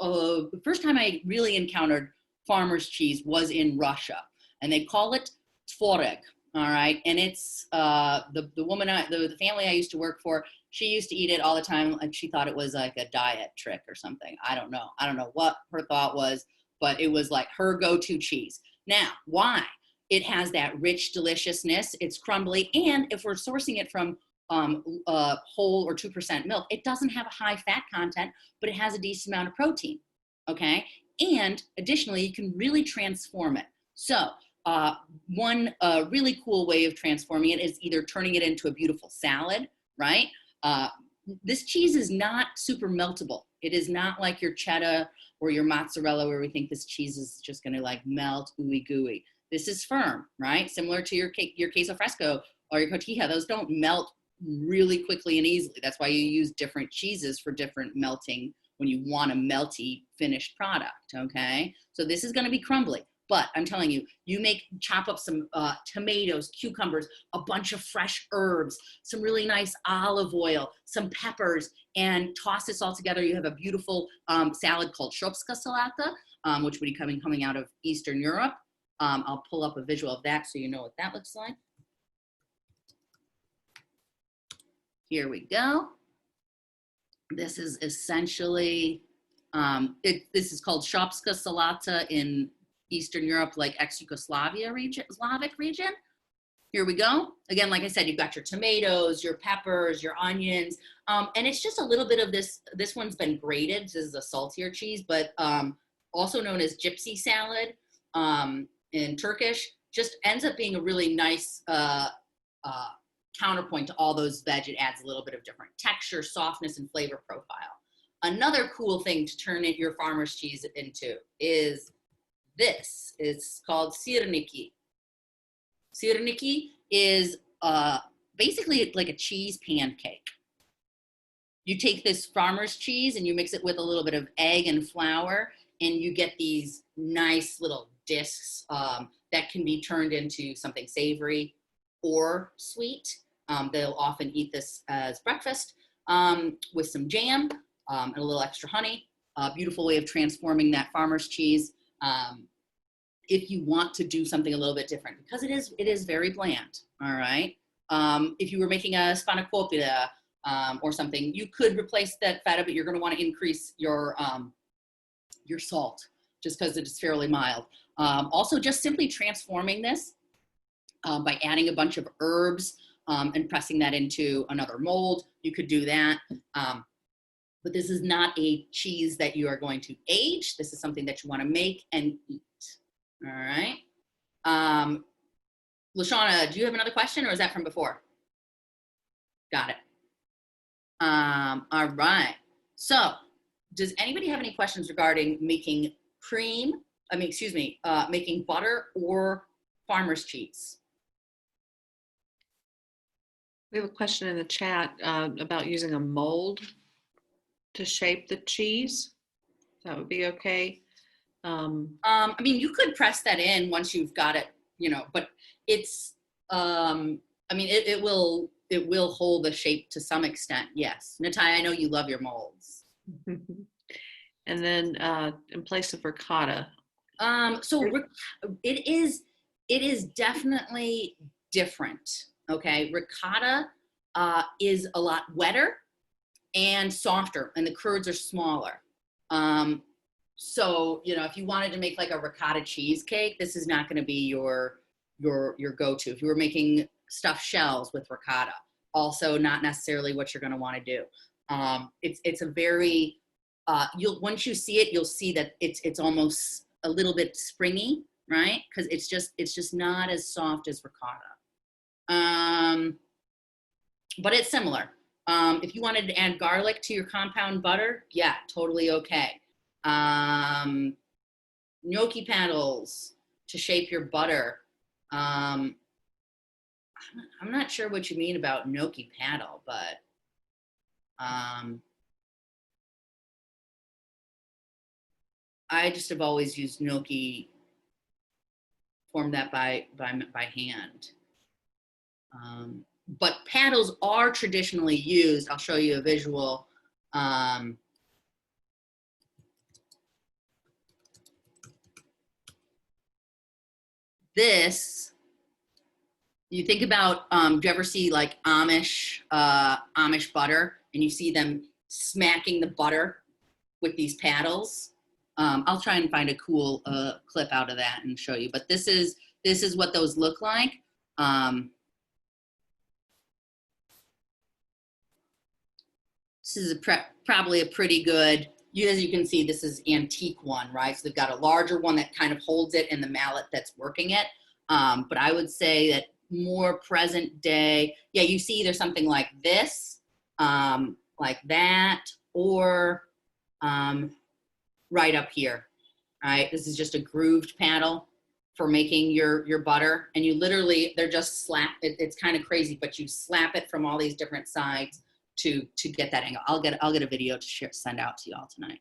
Speaker 1: The first time I really encountered farmer's cheese was in Russia, and they call it tvorog. All right, and it's the woman, the family I used to work for. She used to eat it all the time, and she thought it was like a diet trick or something. I don't know. I don't know what her thought was, but it was like her go-to cheese. Now, why? It has that rich deliciousness. It's crumbly, and if we're sourcing it from whole or 2% milk, it doesn't have a high fat content, but it has a decent amount of protein. Okay, and additionally, you can really transform it. So one really cool way of transforming it is either turning it into a beautiful salad, right? This cheese is not super meltable. It is not like your cheddar or your mozzarella where we think this cheese is just gonna like melt ooey gooey. This is firm, right? Similar to your queso fresco or your cotija. Those don't melt really quickly and easily. That's why you use different cheeses for different melting when you want a melty finished product, okay? So this is gonna be crumbly. But I'm telling you, chop up some tomatoes, cucumbers, a bunch of fresh herbs, some really nice olive oil, some peppers, and toss this all together. You have a beautiful salad called szopska salata, which would be coming out of Eastern Europe. I'll pull up a visual of that so you know what that looks like. Here we go. This is essentially, this is called szopska salata in Eastern Europe, like ex-Yugoslavia region, Slavic region. Here we go. Again, like I said, you've got your tomatoes, your peppers, your onions, and it's just a little bit of this. This one's been grated. This is a saltier cheese, but also known as gypsy salad in Turkish. Just ends up being a really nice counterpoint to all those veg. It adds a little bit of different texture, softness, and flavor profile. Another cool thing to turn your farmer's cheese into is this. It's called sirniki. Sirniki is basically like a cheese pancake. You take this farmer's cheese and you mix it with a little bit of egg and flour, and you get these nice little discs that can be turned into something savory or sweet. They'll often eat this as breakfast with some jam and a little extra honey. A beautiful way of transforming that farmer's cheese. If you want to do something a little bit different, because it is very bland, all right? If you were making a spanakopita or something, you could replace that feta, but you're gonna wanna increase your salt just because it is fairly mild. Also, just simply transforming this by adding a bunch of herbs and pressing that into another mold, you could do that. But this is not a cheese that you are going to age. This is something that you want to make and eat. All right. LaShawna, do you have another question, or is that from before? Got it. All right. So does anybody have any questions regarding making cream? Making butter or farmer's cheese?
Speaker 5: We have a question in the chat about using a mold to shape the cheese. That would be okay.
Speaker 1: I mean, you could press that in once you've got it, but it's, I mean, it will hold the shape to some extent. Yes. Natalia, I know you love your molds.
Speaker 5: And then in place of ricotta.
Speaker 1: So it is definitely different. Okay. Ricotta is a lot wetter and softer, and the curds are smaller. So, if you wanted to make like a ricotta cheesecake, this is not going to be your go-to. If you were making stuffed shells with ricotta, also not necessarily what you're going to want to do. It's a very, once you see it, you'll see that it's almost a little bit springy, right? Because it's just not as soft as ricotta. But it's similar. If you wanted to add garlic to your compound butter, yeah, totally okay. Gnocchi paddles to shape your butter. I'm not sure what you mean about gnocchi paddle, but I just have always used gnocchi, formed that by hand. But paddles are traditionally used. I'll show you a visual. This, you think about, do you ever see like Amish butter, and you see them smacking the butter with these paddles? I'll try and find a cool clip out of that and show you, but this is what those look like. This is probably a pretty good, as you can see, this is antique one, right? So they've got a larger one that kind of holds it and the mallet that's working it. But I would say that more present day, yeah, you see either something like this, like that, or right up here, right? This is just a grooved paddle for making your butter. And you literally, they're just it's kind of crazy, but you slap it from all these different sides to get that angle. I'll get a video to send out to y'all tonight.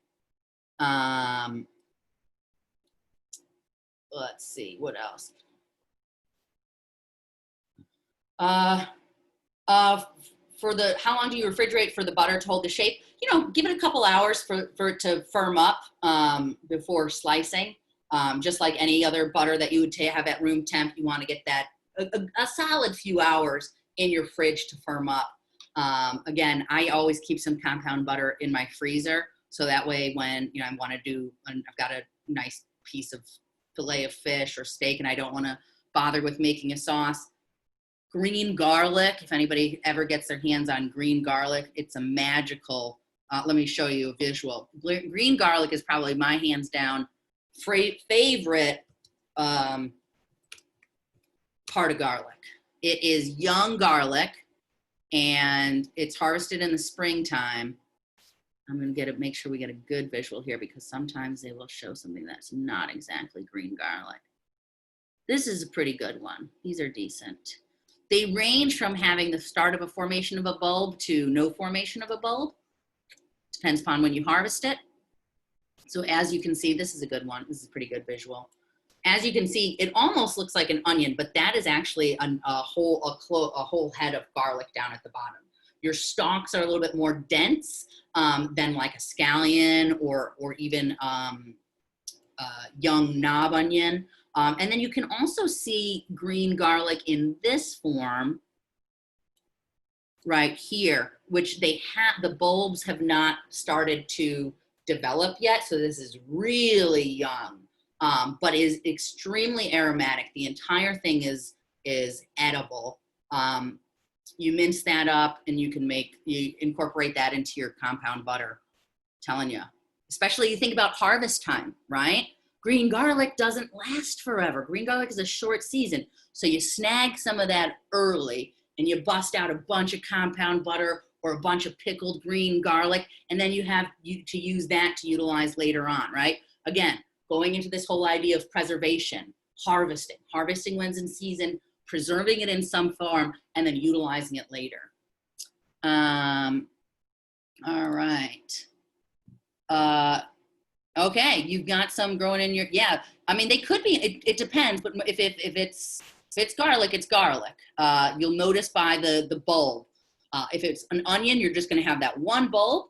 Speaker 1: Let's see, what else? For the, how long do you refrigerate for the butter to hold the shape? You know, give it a couple hours for it to firm up before slicing. Just like any other butter that you would have at room temp, you want to get that a solid few hours in your fridge to firm up. Again, I always keep some compound butter in my freezer, so that way when, you know, I want to do, I've got a nice piece of fillet of fish or steak and I don't want to bother with making a sauce. Green garlic, if anybody ever gets their hands on green garlic, it's a magical, let me show you a visual. Green garlic is probably my hands down favorite part of garlic. It is young garlic and it's harvested in the springtime. I'm gonna make sure we get a good visual here because sometimes they will show something that's not exactly green garlic. This is a pretty good one. These are decent. They range from having the start of a formation of a bulb to no formation of a bulb. Depends upon when you harvest it. So as you can see, this is a good one. This is a pretty good visual. As you can see, it almost looks like an onion, but that is actually a whole head of garlic down at the bottom. Your stalks are a little bit more dense than like a scallion or even young knob onion. And then you can also see green garlic in this form right here, which they have, the bulbs have not started to develop yet. So this is really young, but is extremely aromatic. The entire thing is edible. You mince that up and you incorporate that into your compound butter. I'm telling you, especially you think about harvest time, right? Green garlic doesn't last forever. Green garlic is a short season. So you snag some of that early and you bust out a bunch of compound butter or a bunch of pickled green garlic, and then you have to use that to utilize later on, right? Again, going into this whole idea of preservation, harvesting when's in season, preserving it in some form, and then utilizing it later. All right. Okay, you've got some growing in your, yeah. I mean, they could be, it depends, but if it's garlic, it's garlic. You'll notice by the bulb. If it's an onion, you're just gonna have that one bulb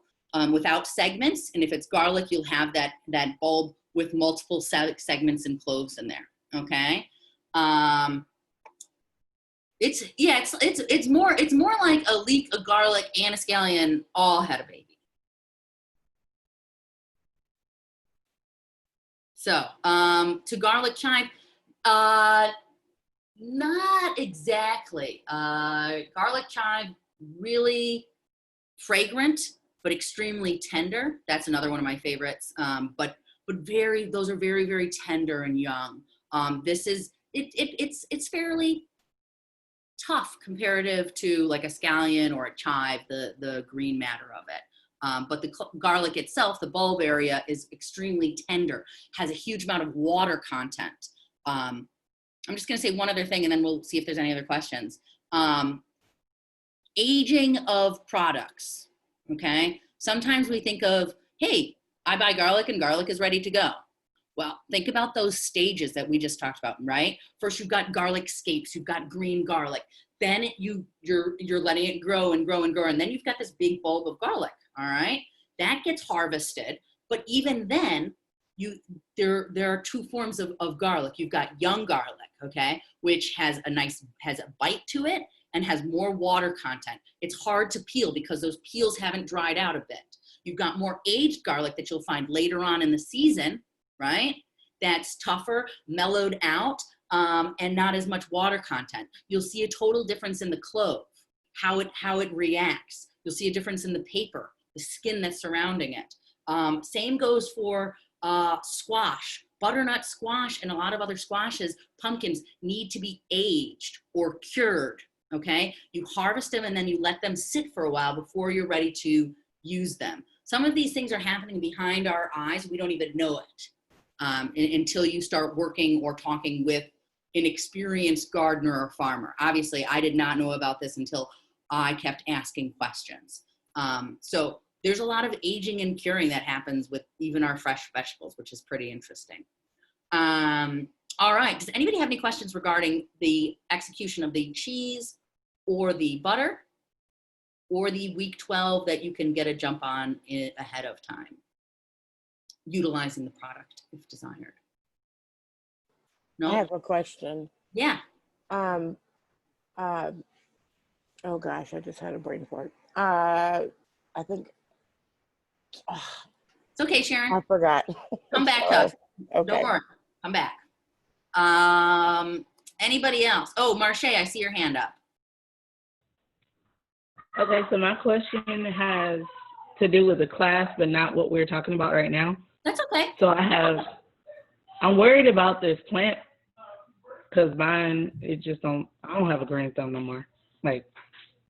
Speaker 1: without segments. And if it's garlic, you'll have that bulb with multiple segments and cloves in there, okay? It's more like a leek, a garlic, and a scallion all had a baby. So, to garlic chive, not exactly. Garlic chive, really fragrant, but extremely tender. That's another one of my favorites. But those are very, very tender and young. This is, it's fairly tough comparative to like a scallion or a chive, the green matter of it. But the garlic itself, the bulb area, is extremely tender, has a huge amount of water content. I'm just gonna say one other thing and then we'll see if there's any other questions. Aging of products, okay? Sometimes we think of, hey, I buy garlic and garlic is ready to go. Well, think about those stages that we just talked about, right? First, you've got garlic scapes, you've got green garlic. Then you're letting it grow and grow and grow, and then you've got this big bulb of garlic. All right, that gets harvested. But even then, there are two forms of garlic. You've got young garlic, okay, which has a bite to it and has more water content. It's hard to peel because those peels haven't dried out a bit. You've got more aged garlic that you'll find later on in the season, right? That's tougher, mellowed out, and not as much water content. You'll see a total difference in the clove, how it reacts. You'll see a difference in the paper, the skin that's surrounding it. Same goes for squash, butternut squash, and a lot of other squashes. Pumpkins need to be aged or cured, okay? You harvest them and then you let them sit for a while before you're ready to use them. Some of these things are happening behind our eyes. We don't even know it until you start working or talking with an experienced gardener or farmer. Obviously, I did not know about this until I kept asking questions. So there's a lot of aging and curing that happens with even our fresh vegetables, which is pretty interesting. All right, does anybody have any questions regarding the execution of the cheese or the butter or the week 12 that you can get a jump on ahead of time, utilizing the product if desired? No?
Speaker 8: I have a question.
Speaker 1: Yeah.
Speaker 8: Oh gosh, I just had a brain fart. I think.
Speaker 1: It's okay, Sharon.
Speaker 8: I forgot.
Speaker 1: Come back to us.
Speaker 8: Okay.
Speaker 1: Don't worry. Come back. Anybody else? Oh, Marche, I see your hand up.
Speaker 10: Okay, so my question has to do with the class, but not what we're talking about right now.
Speaker 1: That's okay.
Speaker 10: So I'm worried about this plant because mine, I don't have a green thumb no more. Like,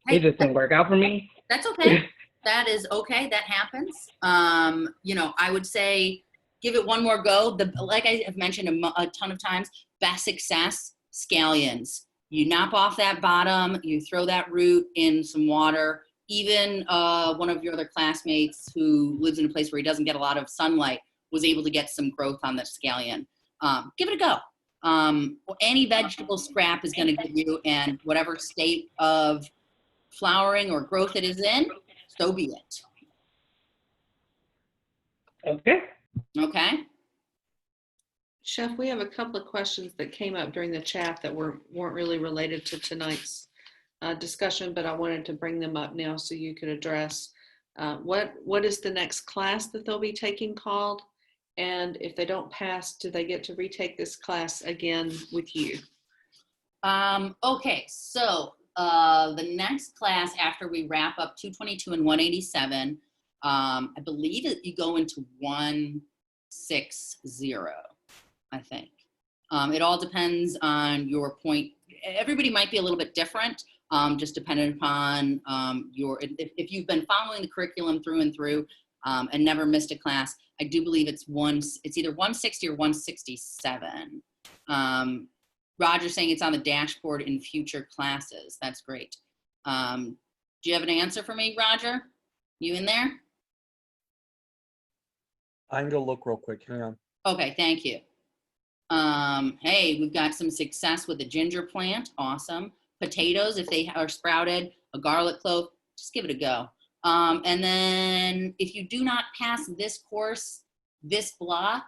Speaker 10: it just didn't work out for me.
Speaker 1: That's okay. That is okay. That happens. I would say give it one more go. Like I have mentioned a ton of times, best success, scallions. You knock off that bottom, you throw that root in some water. Even one of your other classmates who lives in a place where he doesn't get a lot of sunlight was able to get some growth on the scallion. Give it a go. Any vegetable scrap is going to give you, and whatever state of flowering or growth it is in, so be it.
Speaker 10: Okay.
Speaker 1: Okay.
Speaker 5: Chef, we have a couple of questions that came up during the chat that weren't really related to tonight's discussion, but I wanted to bring them up now so you could address what is the next class that they'll be taking called, and if they don't pass, do they get to retake this class again with you?
Speaker 1: Okay, so the next class after we wrap up 222 and 187, I believe that you go into 160. I think. It all depends on your point. Everybody might be a little bit different, just depending upon if you've been following the curriculum through and through and never missed a class. I do believe it's either 160 or 167. Roger's saying it's on the dashboard in future classes. That's great. Do you have an answer for me, Roger? You in there?
Speaker 2: I can go look real quick. Hang on.
Speaker 1: Okay, thank you. Hey, we've got some success with the ginger plant. Awesome. Potatoes, if they are sprouted, a garlic clove, just give it a go. And then if you do not pass this course, this block,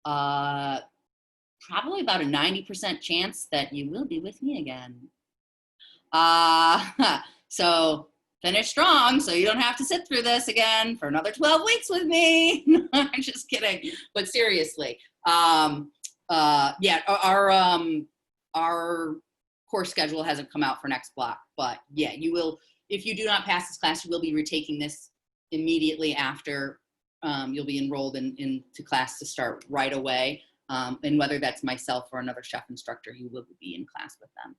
Speaker 1: probably about a 90% chance that you will be with me again. So finish strong so you don't have to sit through this again for another 12 weeks with me. I'm just kidding. But seriously, yeah, our course schedule hasn't come out for next block, but yeah, you will, if you do not pass this class, you will be retaking this immediately after you'll be enrolled into class to start right away. And whether that's myself or another chef instructor, you will be in class with them.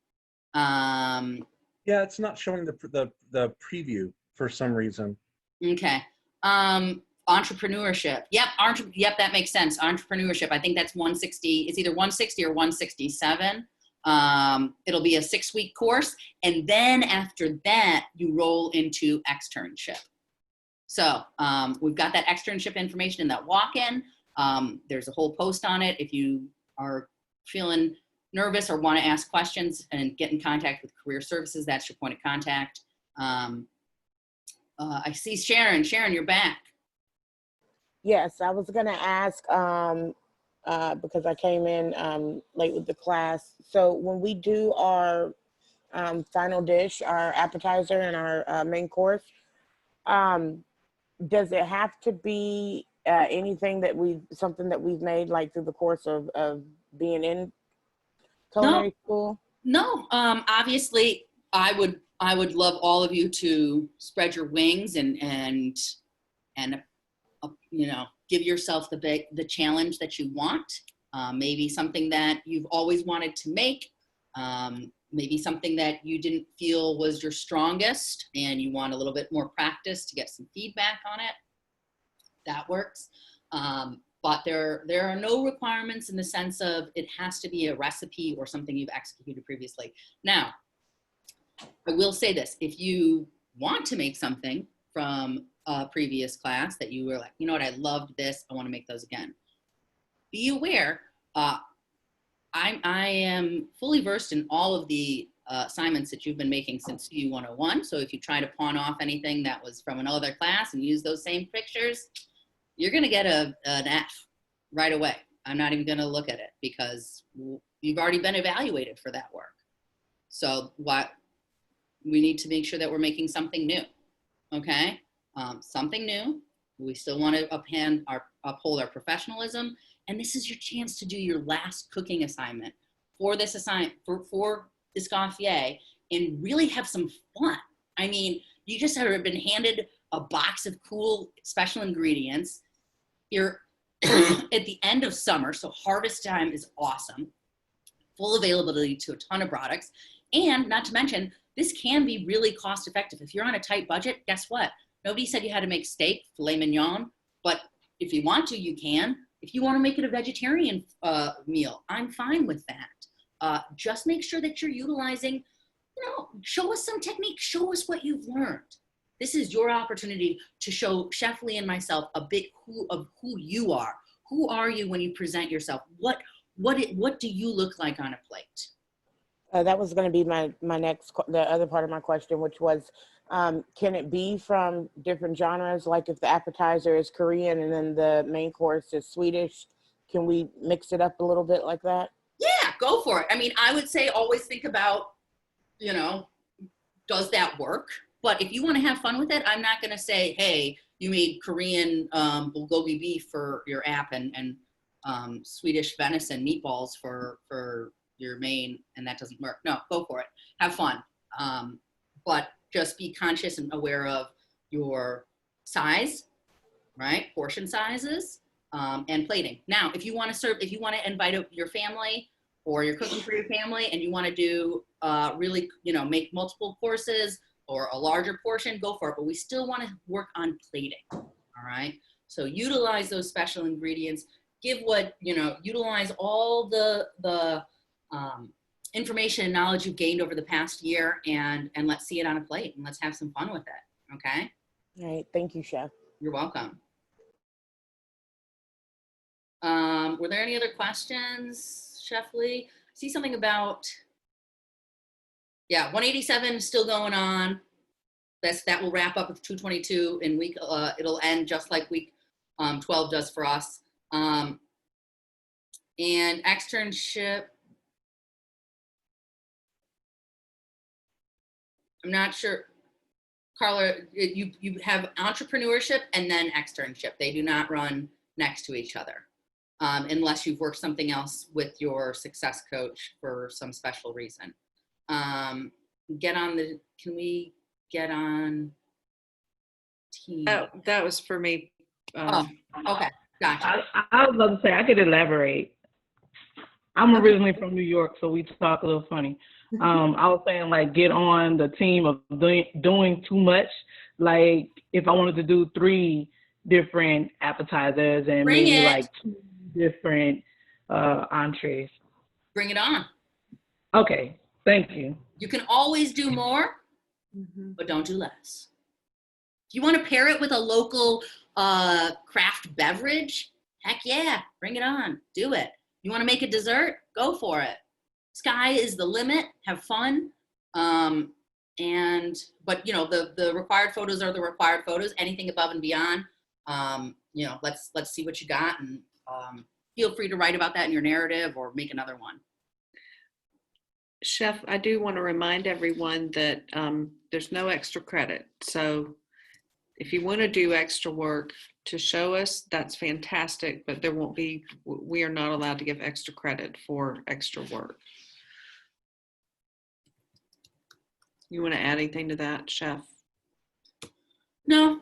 Speaker 2: Yeah, it's not showing the preview for some reason.
Speaker 1: Okay. Entrepreneurship. Yep, that makes sense. Entrepreneurship. I think that's 160. It's either 160 or 167. It'll be a 6-week course. And then after that, you roll into externship. So we've got that externship information in that walk-in. There's a whole post on it. If you are feeling nervous or want to ask questions and get in contact with Career Services, that's your point of contact. I see Sharon. Sharon, you're back.
Speaker 8: Yes, I was gonna ask, because I came in late with the class. So when we do our final dish, our appetizer and our main course, does it have to be anything that something that we've made like through the course of being in culinary school?
Speaker 1: No, obviously I would love all of you to spread your wings and you know, give yourself the challenge that you want. Maybe something that you've always wanted to make. Maybe something that you didn't feel was your strongest and you want a little bit more practice to get some feedback on it. That works. But there are no requirements in the sense of it has to be a recipe or something you've executed previously. Now, I will say this, if you want to make something from a previous class that you were like, you know what, I loved this, I want to make those again. Be aware, I am fully versed in all of the assignments that you've been making since CU121. So if you try to pawn off anything that was from another class and use those same pictures, you're going to get an F right away. I'm not even going to look at it because you've already been evaluated for that work. So we need to make sure that we're making something new. Okay, something new. We still want to uphold our professionalism, and this is your chance to do your last cooking assignment for this for Escoffier and really have some fun. I mean, you just have been handed a box of cool special ingredients. You're at the end of summer, so harvest time is awesome. Full availability to a ton of products, and not to mention, this can be really cost effective. If you're on a tight budget, guess what? Nobody said you had to make steak, filet mignon, but if you want to, you can. If you want to make it a vegetarian meal, I'm fine with that. Just make sure that you're utilizing, you know, show us some technique, show us what you've learned. This is your opportunity to show Chef Lee and myself a bit of who you are. Who are you when you present yourself? What do you look like on a plate?
Speaker 8: That was going to be the other part of my question, which was, can it be from different genres? Like if the appetizer is Korean and then the main course is Swedish, can we mix it up a little bit like that?
Speaker 1: Yeah, go for it. I mean, I would say always think about, you know, does that work? But if you want to have fun with it, I'm not going to say, hey, you made Korean bulgogi beef for your app and Swedish venison meatballs for your main, and that doesn't work. No, go for it. Have fun. But just be conscious and aware of your size, right? Portion sizes, and plating. Now, if you want to invite your family or you're cooking for your family and you want to do really, you know, make multiple courses or a larger portion, go for it. But we still want to work on plating, all right? So utilize those special ingredients. Utilize all the information and knowledge you've gained over the past year, and let's see it on a plate, and let's have some fun with it, okay?
Speaker 8: All right, thank you, Chef.
Speaker 1: You're welcome. Were there any other questions, Chef Lee? I see something about, yeah, 187 is still going on. That will wrap up with 222 in week, it'll end just like week 12 does for us. And externship, I'm not sure, Carla, you have entrepreneurship and then externship. They do not run next to each other unless you've worked something else with your success coach for some special reason. Can we get on team?
Speaker 5: Oh, that was for me.
Speaker 1: Okay, gotcha.
Speaker 10: I was about to say, I could elaborate. I'm originally from New York, so we talk a little funny. I was saying, like, get on the team of doing too much. Like, if I wanted to do 3 different appetizers and maybe like 2 different entrees.
Speaker 1: Bring it on.
Speaker 10: Okay, thank you.
Speaker 1: You can always do more, but don't do less. If you want to pair it with a local craft beverage, Heck yeah, bring it on. Do it. You want to make a dessert? Go for it. Sky is the limit. Have fun. But you know, the required photos are the required photos. Anything above and beyond, you know, let's see what you got, and feel free to write about that in your narrative or make another one.
Speaker 5: Chef, I do want to remind everyone that there's no extra credit. So if you want to do extra work to show us, that's fantastic, but there won't be, we are not allowed to give extra credit for extra work. You want to add anything to that, Chef?
Speaker 1: No.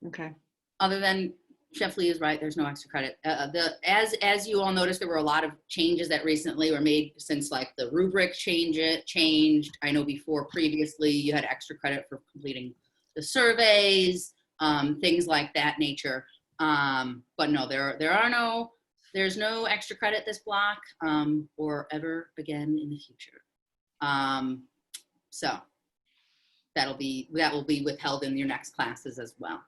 Speaker 5: Okay.
Speaker 1: Other than Chef Lee is right, there's no extra credit. As you all noticed, there were a lot of changes that recently were made since like the rubric changed. I know before previously you had extra credit for completing the surveys, things like that nature. But no, there's no extra credit this block or ever again in the future. So that will be withheld in your next classes as well.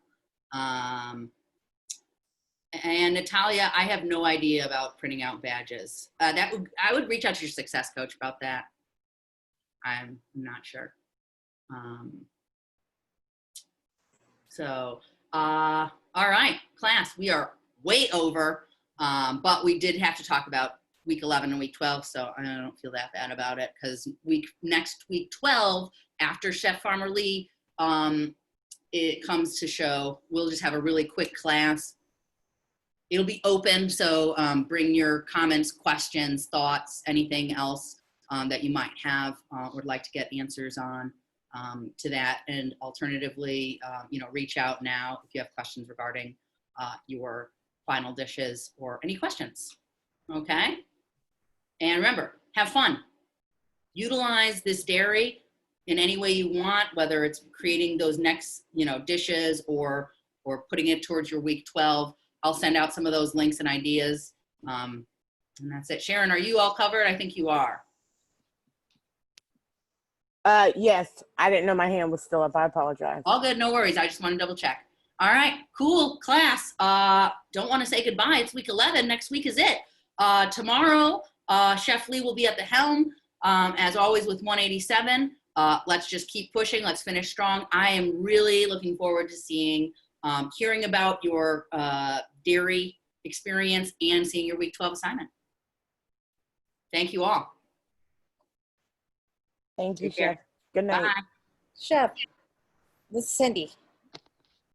Speaker 1: And Natalia, I have no idea about printing out badges. I would reach out to your success coach about that. I'm not sure. All right, class, we are way over, but we did have to talk about week 11 and week 12, so I don't feel that bad about it, because next week 12, after Chef Farmer Lee, it comes to show, we'll just have a really quick class. It'll be open, so bring your comments, questions, thoughts, anything else that you might have, would like to get answers on to that. And alternatively, you know, reach out now if you have questions regarding your final dishes or any questions, okay? And remember, have fun. Utilize this dairy in any way you want, whether it's creating those next, you know, dishes or putting it towards your week 12. I'll send out some of those links and ideas. And that's it. Sharon, are you all covered? I think you are.
Speaker 8: Yes, I didn't know my hand was still up. I apologize.
Speaker 1: All good, no worries. I just want to double check. All right, cool, class. Don't want to say goodbye. It's week 11. Next week is it. Tomorrow, Chef Lee will be at the helm, as always with 187. Let's just keep pushing. Let's finish strong. I am really looking forward to hearing about your dairy experience and seeing your week 12 assignment. Thank you all.
Speaker 8: Thank you,
Speaker 1: Take care.
Speaker 8: Chef. Good night.
Speaker 1: Bye.
Speaker 11: Chef, this is Cindy.